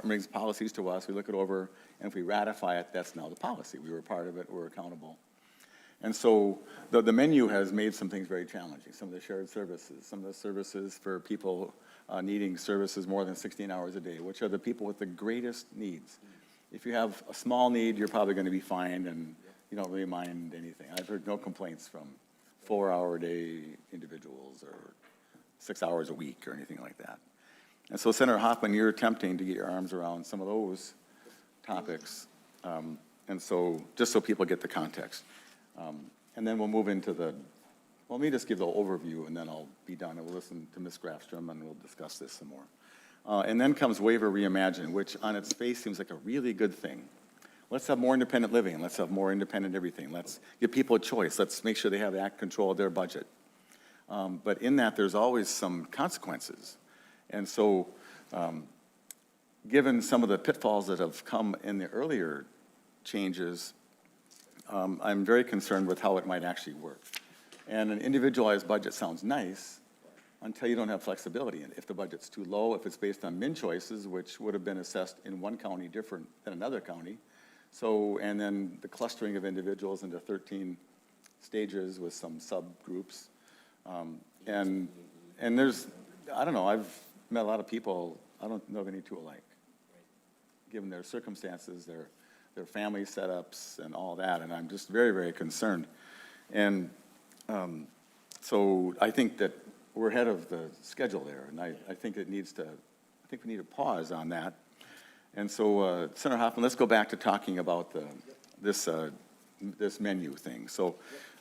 brings policies to us, we look it over, and if we ratify it, that's now the policy. We were part of it, we're accountable. And so the menu has made some things very challenging, some of the shared services, some of the services for people needing services more than 16 hours a day, which are the people with the greatest needs. If you have a small need, you're probably going to be fine, and you don't really mind anything. I've heard no complaints from 4-hour-a-day individuals or 6 hours a week or anything like that. And so, Senator Hoffman, you're attempting to get your arms around some of those topics. And so, just so people get the context. And then we'll move into let me just give the overview, and then I'll be done, and we'll listen to Ms. Grafstrom, and we'll discuss this some more. And then comes Waiver Reimagined, which on its face seems like a really good thing. Let's have more independent living. Let's have more independent everything. Let's give people a choice. Let's make sure they have control of their budget. But in that, there's always some consequences. And so, given some of the pitfalls that have come in the earlier changes, I'm very concerned with how it might actually work. And an individualized budget sounds nice until you don't have flexibility. And if the budget's too low, if it's based on min choices, which would have been assessed in one county different than another county. So, and then the clustering of individuals into 13 stages with some subgroups. And there's, I don't know, I've met a lot of people, I don't know of any two alike, given their circumstances, their family setups and all that, and I'm just very, very concerned. And so I think that we're ahead of the schedule there, and I think it needs to, I think we need a pause on that. And so, Senator Hoffman, let's go back to talking about this menu thing. So,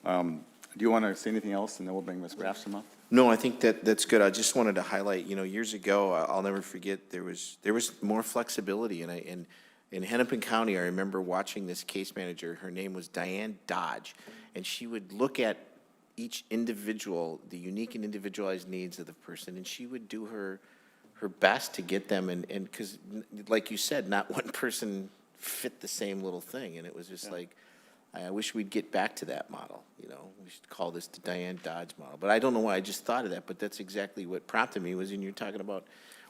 do you want to say anything else, and then we'll bring Ms. Grafstrom up? No, I think that's good. I just wanted to highlight, years ago, I'll never forget, there was more flexibility, and in Hennepin County, I remember watching this case manager. Her name was Diane Dodge, and she would look at each individual, the unique and individualized needs of the person, and she would do her best to get them, and because, like you said, not one person fit the same little thing, and it was just like, I wish we'd get back to that model, we should call this the Diane Dodge model, but I don't know why I just thought of that, but that's exactly what prompted me, was when you're talking about,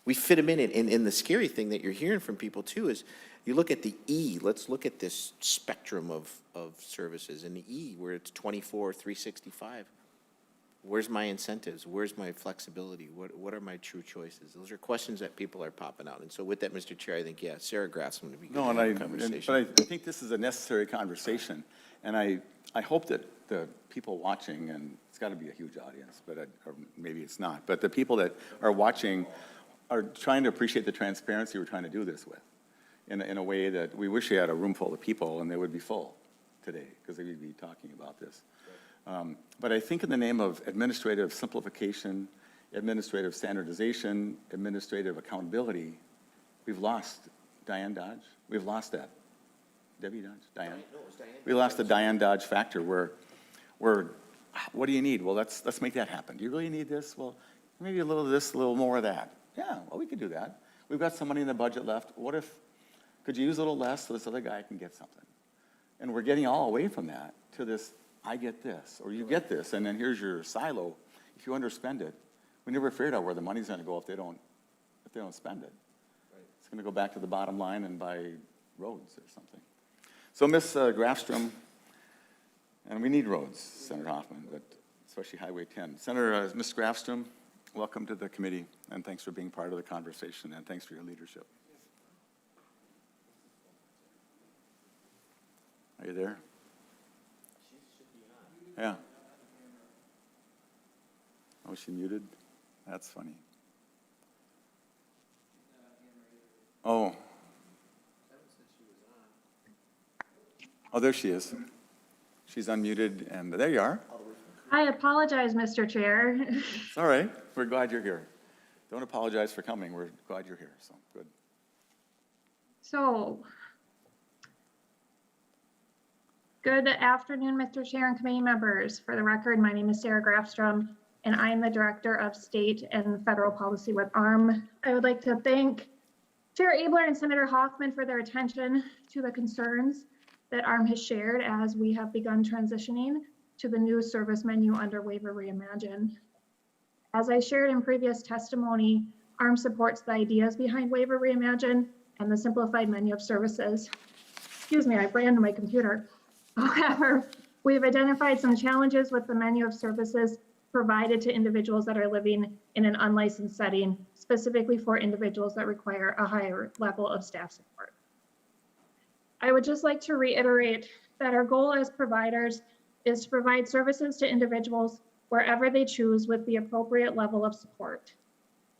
we fit them in it, and the scary thing that you're hearing from people too is, you look at the E, let's look at this spectrum of services, and the E, where it's 24, 365, where's my incentives? Where's my flexibility? What are my true choices? Those are questions that people are popping out. And so with that, Mr. Chair, I think, Sarah Grafstrom would be good to have a conversation. But I think this is a necessary conversation, and I hope that the people watching, and it's got to be a huge audience, but or maybe it's not, but the people that are watching are trying to appreciate the transparency we're trying to do this with, in a way that we wish we had a room full of people and they would be full today, because they would be talking about this. But I think in the name of administrative simplification, administrative standardization, administrative accountability, we've lost Diane Dodge. We've lost that. Debbie Dodge? Diane? No, it was Diane. We lost the Diane Dodge factor where what do you need? Well, let's make that happen. Do you really need this? Well, maybe a little of this, a little more of that. Yeah, well, we could do that. We've got some money in the budget left. Could you use a little less so this other guy can get something? And we're getting all away from that to this, I get this, or you get this, and then here's your silo. If you underspend it, we never figured out where the money's gonna go if they don't spend it. Right. It's gonna go back to the bottom line and buy roads or something. So Ms. Grafstrom, and we need roads, Senator Hoffman, but especially Highway 10. Senator, Ms. Grafstrom, welcome to the committee, and thanks for being part of the conversation, and thanks for your leadership. Are you there? Yeah. Oh, she muted? That's funny. Oh. Oh, there she is. She's unmuted, and there you are. I apologize, Mr. Chair. It's all right. We're glad you're here. Don't apologize for coming. We're glad you're here, so good. So, good afternoon, Mr. Chair and committee members. For the record, my name is Sarah Grafstrom, and I am the Director of State and Federal Policy with ARM. I would like to thank Chair Abler and Senator Hoffman for their attention to the concerns that ARM has shared as we have begun transitioning to the new service menu under Waiver Reimagine. As I shared in previous testimony, ARM supports the ideas behind Waiver Reimagine and the simplified menu of services. Excuse me, I ran to my computer. However, we've identified some challenges with the menu of services provided to individuals that are living in an unlicensed setting, specifically for individuals that require a higher level of staff support. I would just like to reiterate that our goal as providers is to provide services to individuals wherever they choose with the appropriate level of support.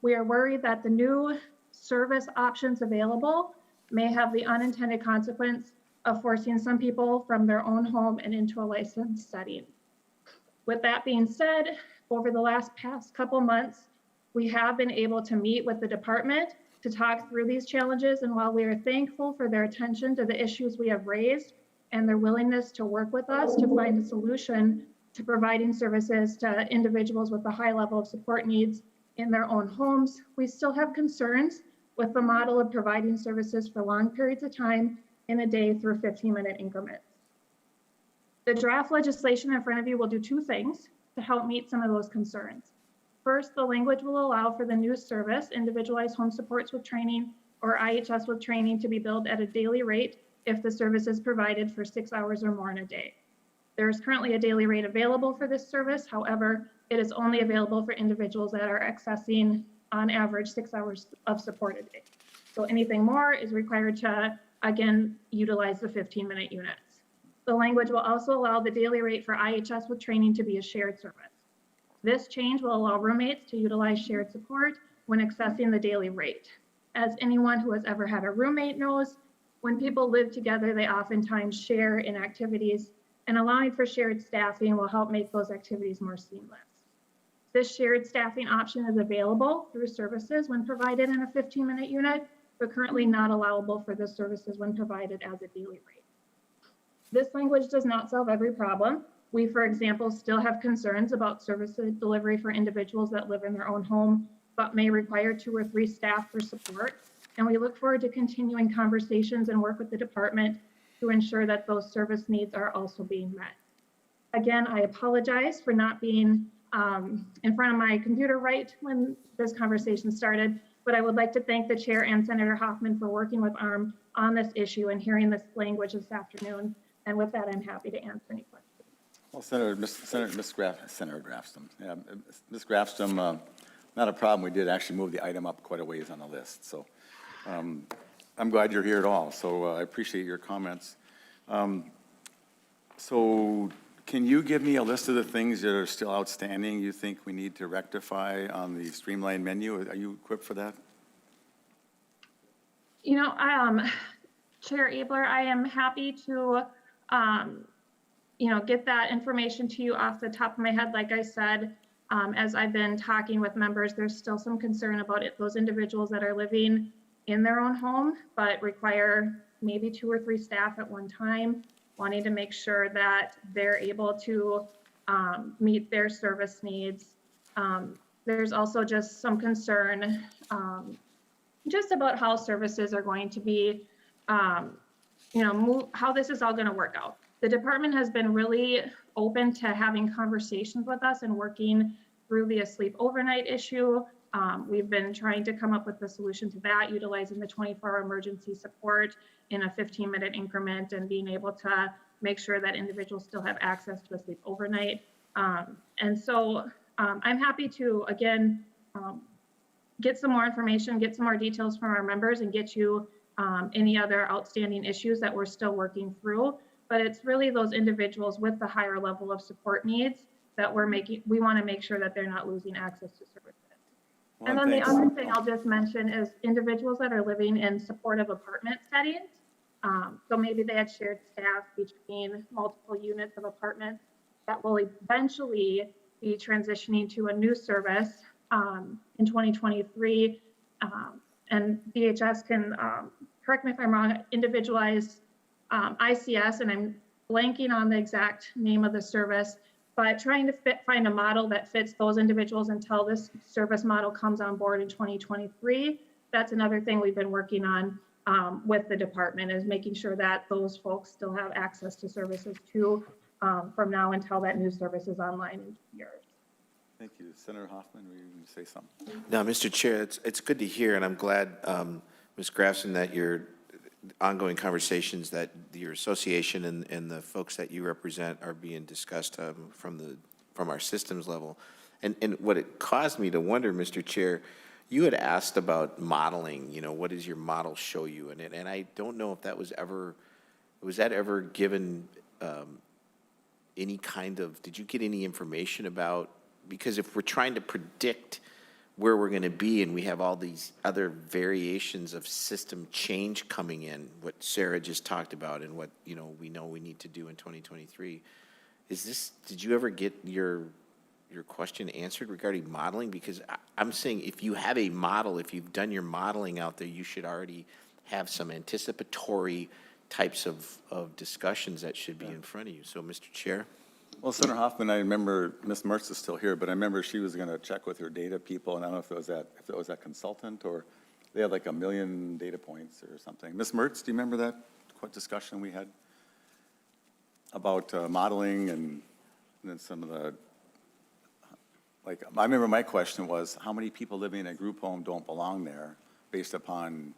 We are worried that the new service options available may have the unintended consequence of forcing some people from their own home and into a licensed setting. With that being said, over the past couple months, we have been able to meet with the department to talk through these challenges. And while we are thankful for their attention to the issues we have raised and their willingness to work with us to find a solution to providing services to individuals with a high level of support needs, in their own homes, we still have concerns with the model of providing services for long periods of time in a day through 15-minute increments. The draft legislation in front of you will do two things to help meet some of those concerns. First, the language will allow for the new service, Individualized Home Supports with Training, or IHS with Training, to be billed at a daily rate if the service is provided for 6 hours or more in a day. There is currently a daily rate available for this service. However, it is only available for individuals that are accessing on average 6 hours of support a day. So anything more is required to, again, utilize the 15-minute units. The language will also allow the daily rate for IHS with Training to be a shared service. This change will allow roommates to utilize shared support when accessing the daily rate. As anyone who has ever had a roommate knows, when people live together, they oftentimes share in activities, and allowing for shared staffing will help make those activities more seamless. This shared staffing option is available through services when provided in a 15-minute unit, but currently not allowable for the services when provided as a daily rate. This language does not solve every problem. We, for example, still have concerns about service delivery for individuals that live in their own home, but may require 2 or 3 staff for support. And we look forward to continuing conversations and work with the department to ensure that those service needs are also being met. Again, I apologize for not being in front of my computer right when this conversation started, but I would like to thank the chair and Senator Hoffman for working with ARM on this issue and hearing this language this afternoon. And with that, I'm happy to answer any questions. Well, Senator Grafstrom, yeah, Ms. Grafstrom, not a problem. We did actually move the item up quite a ways on the list. So I'm glad you're here at all. So I appreciate your comments. So can you give me a list of the things that are still outstanding you think we need to rectify on the streamlined menu? Are you equipped for that? You know, Chair Abler, I am happy to, get that information to you off the top of my head. Like I said, as I've been talking with members, there's still some concern about it, those individuals that are living in their own home, but require maybe 2 or 3 staff at one time, wanting to make sure that they're able to meet their service needs. There's also just some concern just about how services are going to be, how this is all going to work out. The department has been really open to having conversations with us and working through the asleep overnight issue. We've been trying to come up with a solution to that, utilizing the 24-hour emergency support in a 15-minute increment and being able to make sure that individuals still have access to a sleep overnight. And so I'm happy to, again, get some more information, get some more details from our members and get you any other outstanding issues that we're still working through. But it's really those individuals with the higher level of support needs that we want to make sure that they're not losing access to services. Well, and then thanks. The other thing I'll just mention is individuals that are living in supportive apartment settings. So maybe they had shared staff between multiple units of apartments that will eventually be transitioning to a new service in 2023. And DHS can, correct me if I'm wrong, individualized ICS, and I'm blanking on the exact name of the service, but trying to find a model that fits those individuals until this service model comes on board in 2023. That's another thing we've been working on with the department, is making sure that those folks still have access to services too from now until that new service is online in 2 years. Thank you. Senator Hoffman, were you going to say something? No, Mr. Chair, it's good to hear, and I'm glad, Ms. Grafson, that your ongoing conversations that your association and the folks that you represent are being discussed from our systems level. And what it caused me to wonder, Mr. Chair, you had asked about modeling, what does your model show you? And I don't know if that was ever given any kind of, did you get any information about, because if we're trying to predict where we're going to be and we have all these other variations of system change coming in, what Sarah just talked about and what, we know we need to do in 2023, did you ever get your question answered regarding modeling? Because I'm saying if you have a model, if you've done your modeling out there, you should already have some anticipatory types of discussions that should be in front of you. So, Mr. Chair. Well, Senator Hoffman, I remember Ms. Mertz is still here, but I remember she was going to check with her data people, and I don't know if it was that consultant or they had like 1 million data points or something. Ms. Mertz, do you remember that discussion we had about modeling and then some of the, like, I remember my question was, how many people living in a group home don't belong there based upon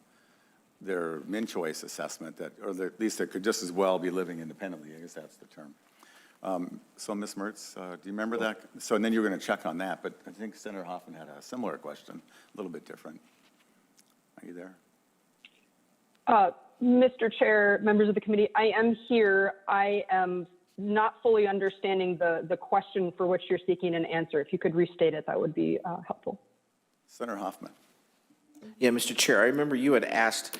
their min choice assessment that, or at least they could just as well be living independently, I guess that's the term. So Ms. Mertz, do you remember that? So and then you were going to check on that, but I think Senator Hoffman had a similar question, a little bit different. Are you there? Mr. Chair, members of the committee, I am here. I am not fully understanding the question for which you're seeking an answer. If you could restate it, that would be helpful. Senator Hoffman. Yeah, Mr. Chair, I remember you had asked,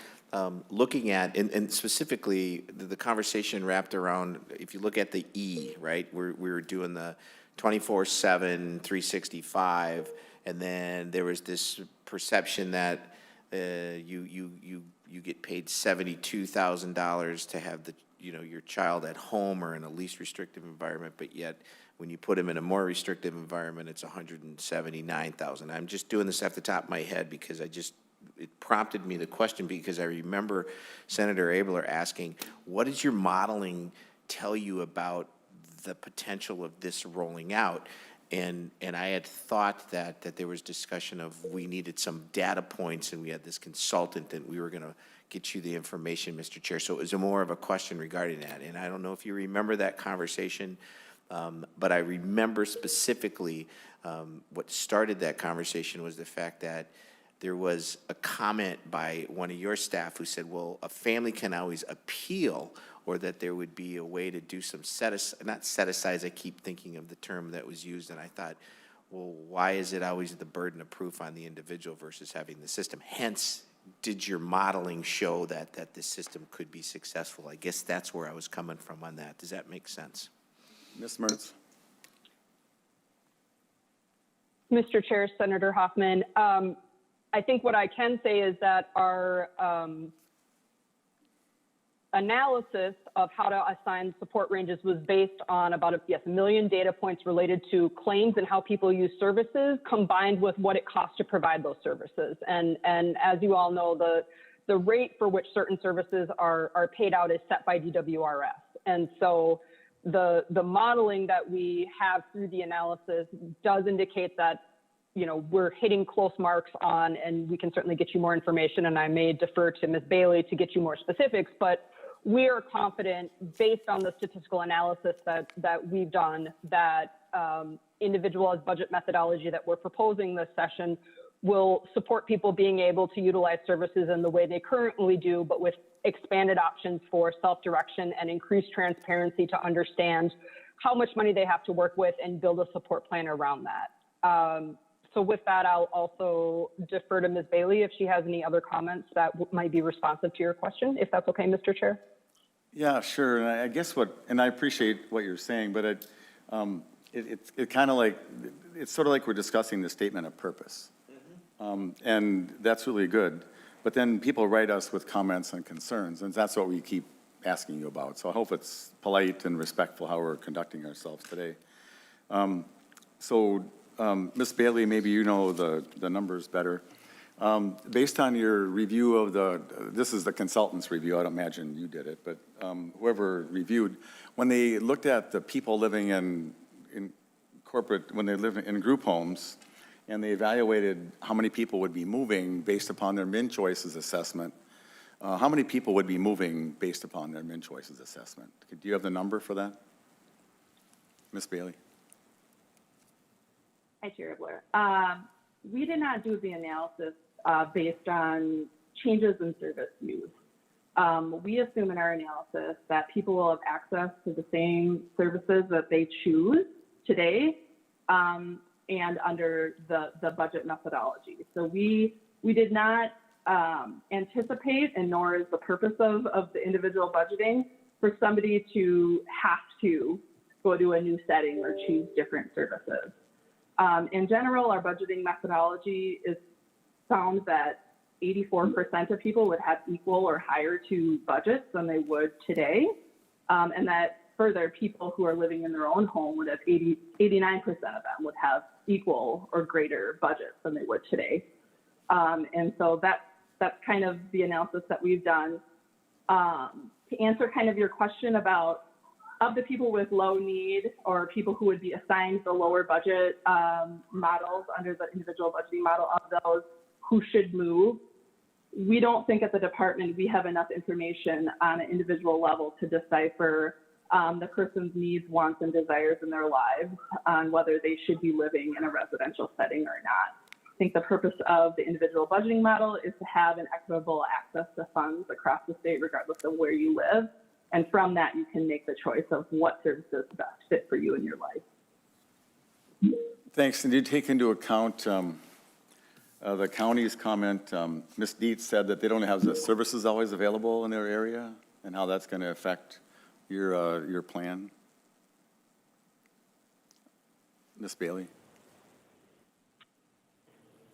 looking at, and specifically the conversation wrapped around, if you look at the E, right, we were doing the 24/7, 365, and then there was this perception that you get paid $72,000 to have your child at home or in a least restrictive environment, but yet when you put him in a more restrictive environment, it's $179,000. I'm just doing this off the top of my head because it prompted me the question because I remember Senator Abeler asking, what does your modeling tell you about the potential of this rolling out? And I had thought that there was discussion of we needed some data points and we had this consultant and we were going to get you the information, Mr. Chair. So it was more of a question regarding that. And I don't know if you remember that conversation, but I remember specifically what started that conversation was the fact that there was a comment by one of your staff who said, well, a family can always appeal, or that there would be a way to do some not set-asides, I keep thinking of the term that was used, and I thought, well, why is it always the burden of proof on the individual versus having the system? Hence, did your modeling show that the system could be successful? I guess that's where I was coming from on that. Does that make sense? Ms. Mertz. Mr. Chair, Senator Hoffman, I think what I can say is that our analysis of how to assign support ranges was based on about 1 million data points related to claims and how people use services combined with what it costs to provide those services. And as you all know, the rate for which certain services are paid out is set by DWRS. And so the modeling that we have through the analysis does indicate that we're hitting close marks on, and we can certainly get you more information, and I may defer to Ms. Bailey to get you more specifics, but we are confident based on the statistical analysis that we've done that individualized budget methodology that we're proposing this session will support people being able to utilize services in the way they currently do, but with expanded options for self-direction and increased transparency to understand how much money they have to work with and build a support plan around that. So with that, I'll also defer to Ms. Bailey if she has any other comments that might be responsive to your question, if that's okay, Mr. Chair. Yeah, sure. And I guess and I appreciate what you're saying, but it kind of like, it's sort of like we're discussing the statement of purpose. And that's really good. But then people write us with comments and concerns, and that's what we keep asking you about. So I hope it's polite and respectful how we're conducting ourselves today. Ms. Bailey, maybe you know the numbers better. Based on your review of this is the consultant's review, I don't imagine you did it, but whoever reviewed, when they looked at the people living in corporate, when they live in group homes, and they evaluated how many people would be moving based upon their min choices assessment, how many people would be moving based upon their min choices assessment? Do you have the number for that? Ms. Bailey? Hi, Chair Blair. We did not do the analysis based on changes in service use. We assume in our analysis that people will have access to the same services that they choose today and under the budget methodology. So we did not anticipate, and nor is the purpose of the individual budgeting, for somebody to have to go to a new setting or choose different services. In general, our budgeting methodology is found that 84% of people would have equal or higher to budgets than they would today, and that further, people who are living in their own home would have 89% of them would have equal or greater budgets than they would today. And so that's kind of the analysis that we've done. To answer kind of your question about of the people with low need or people who would be assigned the lower budget models under the individual budgeting model, of those who should move, we don't think at the department we have enough information on an individual level to decipher the person's needs, wants, and desires in their lives on whether they should be living in a residential setting or not. I think the purpose of the individual budgeting model is to have an equitable access to funds across the state, regardless of where you live. And from that, you can make the choice of what services best fit for you in your life. Thanks. And did you take into account the county's comment? Ms. Dietz said that they don't have the services always available in their area, and how that's going to affect your plan. Ms. Bailey.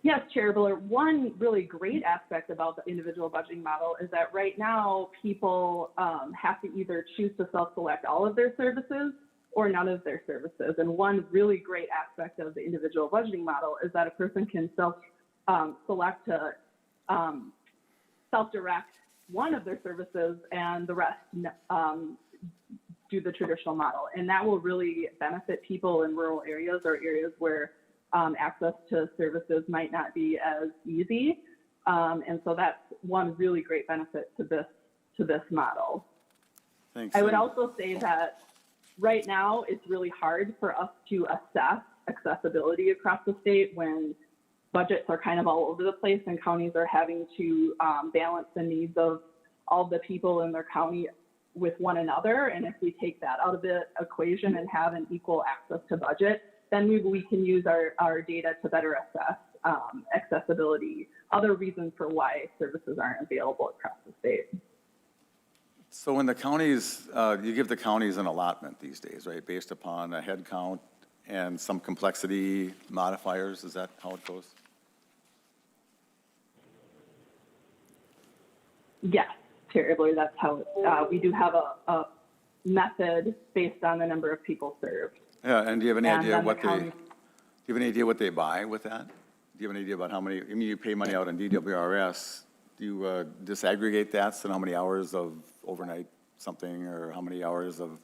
Yes, Chair Buller. One really great aspect about the individual budgeting model is that right now people have to either choose to self-select all of their services or none of their services. And one really great aspect of the individual budgeting model is that a person can select to self-direct one of their services and the rest do the traditional model. And that will really benefit people in rural areas or areas where access to services might not be as easy. And so that's one really great benefit to this model. Thanks. I would also say that right now it's really hard for us to assess accessibility across the state when budgets are kind of all over the place and counties are having to balance the needs of all the people in their county with one another. And if we take that out of the equation and have an equal access to budget, then we can use our data to better assess accessibility, other reasons for why services aren't available across the state. So when the counties, you give the counties an allotment these days, right, based upon a head count and some complexity modifiers, is that how it goes? Yes, Chair Ibler, that's how we do have a method based on the number of people served. Yeah, and do you have any And idea then the what county- do you have any idea what they buy with that? Do you have any idea about how many, I mean, you pay money out in DWRS, do you disaggregate that, so how many hours of overnight something, or how many hours of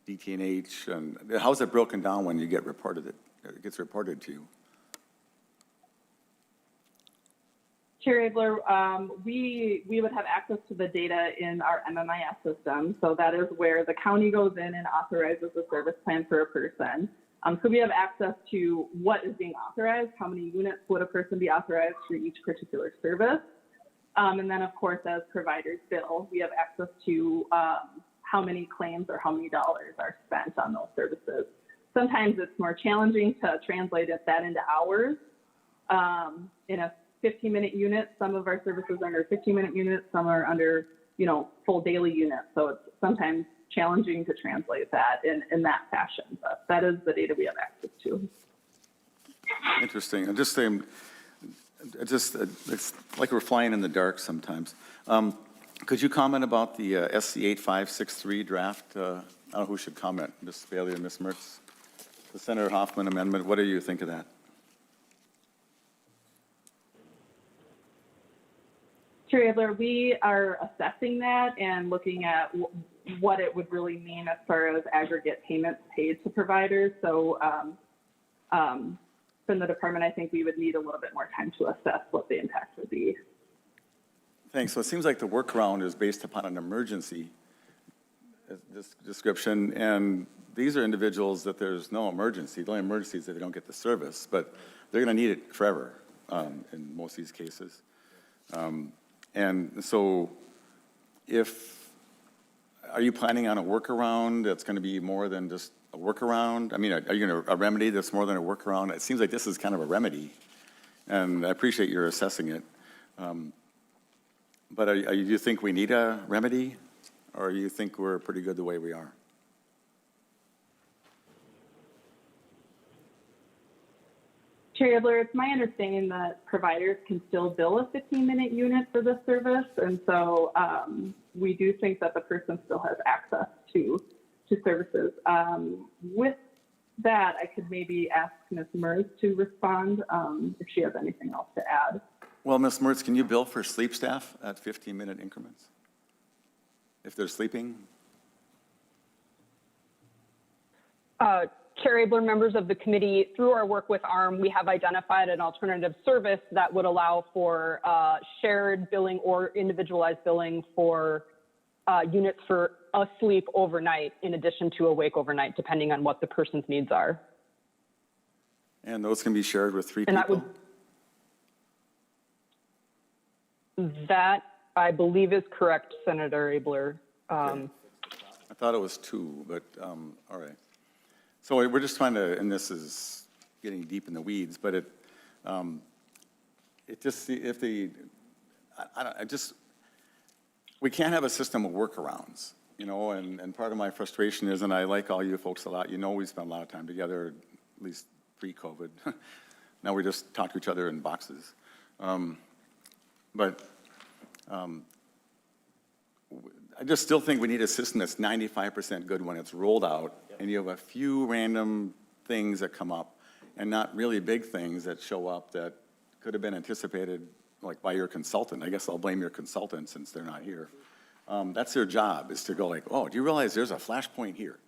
DT&H, and how's it broken down when you get reported it gets reported to you? Chair Abler, we would have access to the data in our MMIS system. So that is where the county goes in and authorizes the service plan for a person. So we have access to what is being authorized, how many units would a person be authorized for each particular service. And then of course, as providers bill, we have access to how many claims or how many dollars are spent on those services. Sometimes it's more challenging to translate that into hours. In a 15-minute unit, some of our services are under 15-minute units, some are under, full daily units. So it's sometimes challenging to translate that in that fashion, but that is the data we have access to. Interesting. I'm just saying, it's like we're flying in the dark sometimes. Could you comment about the SC 8563 draft? I don't know who should comment, Ms. Bailey or Ms. Mertz. The Senator Hoffman amendment, what do you think of that? Chair Adler, we are assessing that and looking at what it would really mean as far as aggregate payments paid to providers. So from the department, I think we would need a little bit more time to assess what the impact would be. Thanks. So it seems like the workaround is based upon an emergency description, and these are individuals that there's no emergency. The only emergency is that they don't get the service, but they're going to need it forever in most of these cases. And so are you planning on a workaround that's going to be more than just a workaround? I mean, are you going to a remedy that's more than a workaround? It seems like this is kind of a remedy, and I appreciate your assessing it. But do you think we need a remedy, or do you think we're pretty good the way we are? Chair Adler, it's my understanding that providers can still bill a 15-minute unit for this service, and so we do think that the person still has access to services. With that, I could maybe ask Ms. Mers to respond if she has anything else to add. Well, Ms. Mertz, can you bill for sleep staff at 15-minute increments? If they're sleeping? Chair Abler, members of the committee, through our work with ARM, we have identified an alternative service that would allow for shared billing or individualized billing for units for asleep overnight in addition to awake overnight, depending on what the person's needs are. And those can be shared with 3 And people? That, I believe, is correct, Senator Abler. I thought it was 2, but all right. So we're just trying to, and this is getting deep in the weeds, but it just, if the, we can't have a system of workarounds, you know, and part of my frustration is, and I like all you folks a lot, you know, we spent a lot of time together, at least pre-COVID. Now we just talk to each other in boxes. I just still think we need a system that's 95% good when it's rolled out, and you have a few random things that come up, and not really big things that show up that could have been anticipated, like by your consultant. I guess I'll blame your consultant since they're not here. That's their job, is to go like, oh, do you realize there's a flashpoint here?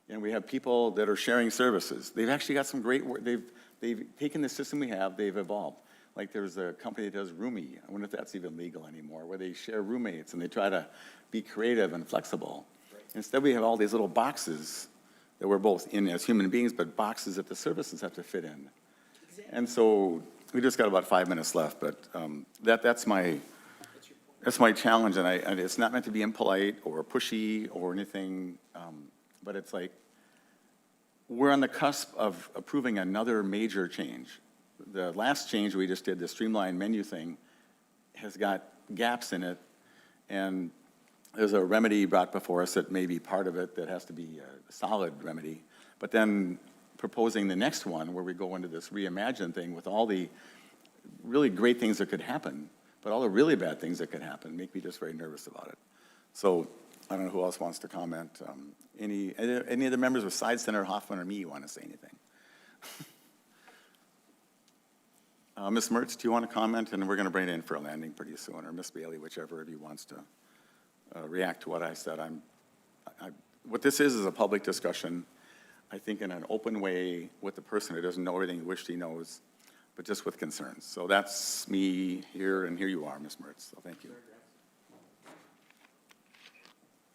And we have people that are sharing services. They've actually got some great work. They've taken the system we have, they've evolved. Like there's a company that does Roomie. I wonder if that's even legal anymore, where they share roommates and they try to be creative and flexible. Instead, we have all these little boxes that we're both in as human beings, but boxes that the services have to fit in. And so we just got about 5 minutes left, but that's my challenge, and it's not meant to be impolite or pushy or anything, but it's like we're on the cusp of approving another major change. The last change we just did, the streamlined menu thing, has got gaps in it, and there's a remedy brought before us that may be part of it that has to be a solid remedy. But then proposing the next one where we go into this reimagine thing with all the really great things that could happen, but all the really bad things that could happen make me just very nervous about it. So I don't know who else wants to comment. Any of the members besides Senator Hoffman or me want to say anything? Ms. Mertz, do you want to comment? And we're going to bring it in for a landing pretty soon, or Ms. Bailey, whichever of you wants to react to what I said. What this is a public discussion, I think in an open way with the person who doesn't know everything he wished he knows, but just with concerns. So that's me here, and here you are, Ms. Mertz, so thank you.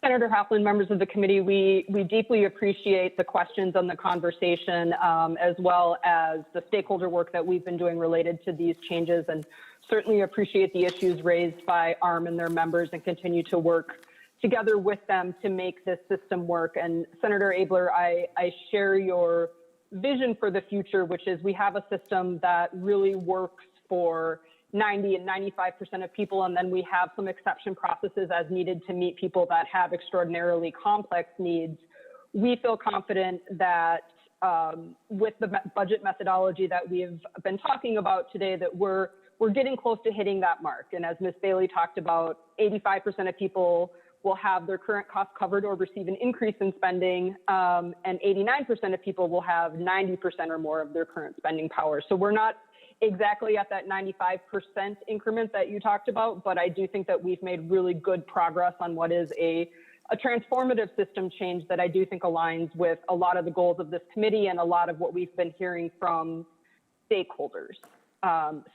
Senator Hoffman, members of the committee, we deeply appreciate the questions and the conversation, as well as the stakeholder work that we've been doing related to these changes, and certainly appreciate the issues raised by ARM and their members, and continue to work together with them to make this system work. And Senator Abler, I share your vision for the future, which is we have a system that really works for 90 and 95% of people, and then we have some exception processes as needed to meet people that have extraordinarily complex needs. We feel confident that with the budget methodology that we've been talking about today, that we're getting close to hitting that mark. And as Ms. Bailey talked about, 85% of people will have their current costs covered or receive an increase in spending, and 89% of people will have 90% or more of their current spending power. So we're not exactly at that 95% increment that you talked about, but I do think that we've made really good progress on what is a transformative system change that I do think aligns with a lot of the goals of this committee and a lot of what we've been hearing from stakeholders.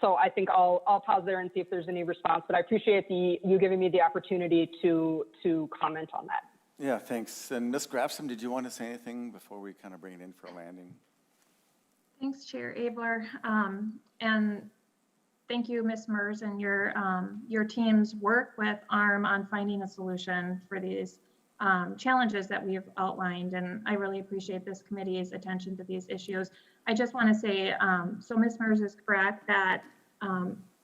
So I think I'll pause there and see if there's any response, but I appreciate you giving me the opportunity to comment on that. Yeah, thanks. And Ms. Grafstrom, did you want to say anything before we kind of bring it in for a landing? Thanks, Chair Abler. And thank you, Ms. Mers, and your team's work with ARM on finding a solution for these challenges that we've outlined. And I really appreciate this committee's attention to these issues. I just want to say, so Ms. Mers is correct that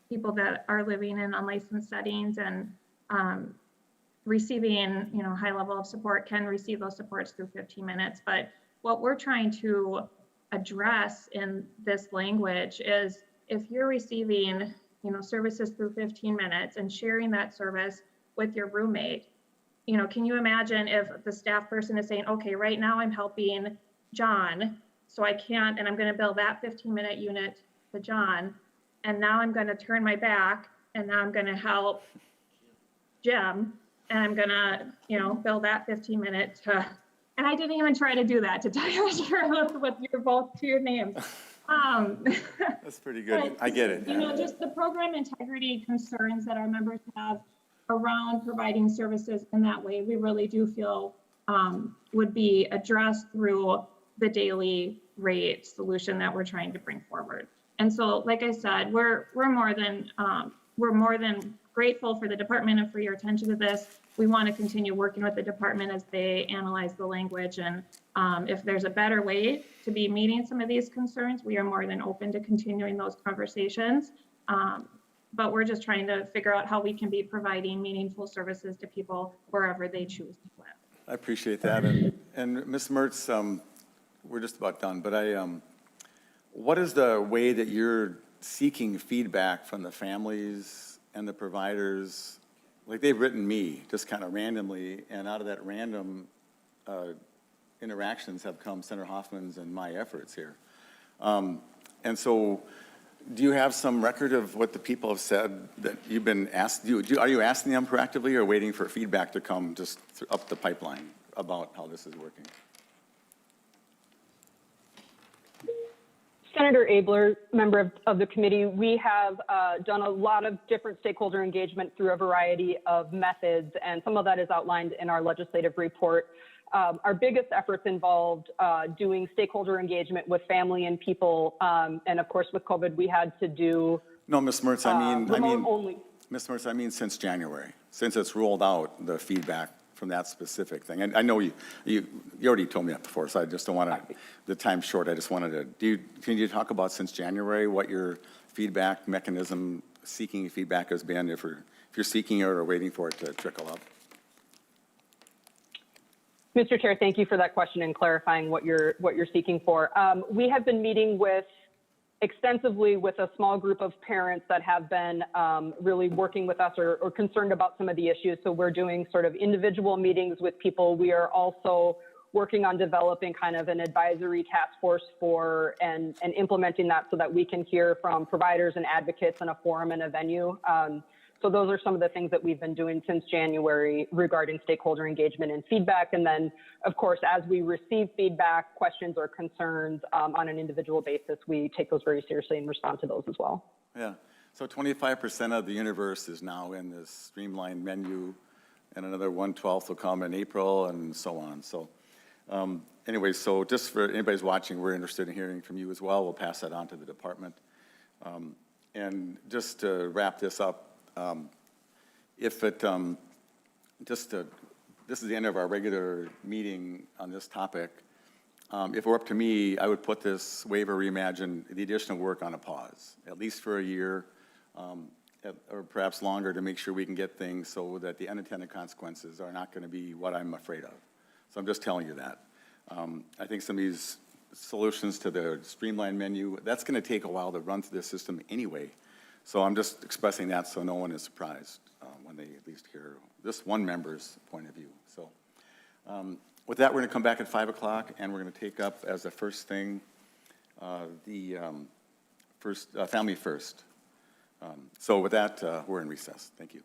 people that are living in unlicensed settings and receiving, high level of support can receive those supports through 15 minutes. But what we're trying to address in this language is if you're receiving, services through 15 minutes and sharing that service with your roommate, you know, can you imagine if the staff person is saying, okay, right now I'm helping John, so I can't, and I'm going to bill that 15-minute unit to John, and now I'm going to turn my back, and now I'm going to help Jim, and I'm going to, you know, bill that 15-minute to, and I didn't even try to do that, to tell you the truth, with your both to your names. That's pretty good. I get it. You know, just the program integrity concerns that our members have around providing services in that way, we really do feel would be addressed through the daily rate solution that we're trying to bring forward. And so, like I said, we're more than grateful for the department and for your attention to this. We want to continue working with the department as they analyze the language, and if there's a better way to be meeting some of these concerns, we are more than open to continuing those conversations. But we're just trying to figure out how we can be providing meaningful services to people wherever they choose to live. I appreciate that. And Ms. Mertz, we're just about done, but what is the way that you're seeking feedback from the families and the providers? Like, they've written me just kind of randomly, and out of that random interactions have come Senator Hoffman's and my efforts here. And so, do you have some record of what the people have said that you've been asked? Are you asking them proactively or waiting for feedback to come just up the pipeline about how this is working? Senator Abler, member of the committee, we have done a lot of different stakeholder engagement through a variety of methods, and some of that is outlined in our legislative report. Our biggest efforts involved doing stakeholder engagement with family and people, and of course with COVID, we had to do No, Ms. Mertz, only. Ms. Mertz, I mean since January, since it's rolled out, the feedback from that specific thing. And I know you already told me that before, so I just don't want to, the time's short, I just wanted to, can you talk about since January, what your feedback mechanism, seeking feedback has been, if you're seeking it or waiting for it to trickle up? Mr. Chair, thank you for that question and clarifying what you're seeking for. We have been meeting extensively with a small group of parents that have been really working with us or concerned about some of the issues. So we're doing sort of individual meetings with people. We are also working on developing kind of an advisory task force and implementing that so that we can hear from providers and advocates in a forum and a venue. So those are some of the things that we've been doing since January regarding stakeholder engagement and feedback. And then, of course, as we receive feedback, questions or concerns on an individual basis, we take those very seriously and respond to those as well. Yeah, so 25% of the universe is now in this streamlined menu, and another 1/12 will come in April, and so on. So anyway, so just for anybody's watching, we're interested in hearing from you as well. We'll pass that on to the department. And just to wrap this up, this is the end of our regular meeting on this topic. If it were up to me, I would put this waiver reimagine, the additional work on a pause, at least for a year, or perhaps longer, to make sure we can get things so that the unintended consequences are not going to be what I'm afraid of. So I'm just telling you that. I think some of these solutions to the streamlined menu, that's going to take a while to run through the system anyway. So I'm just expressing that so no one is surprised when they at least hear this one member's point of view. So with that, we're going to come back at 5 o'clock, and we're going to take up as the first thing the Family First. So with that, we're in recess. Thank you.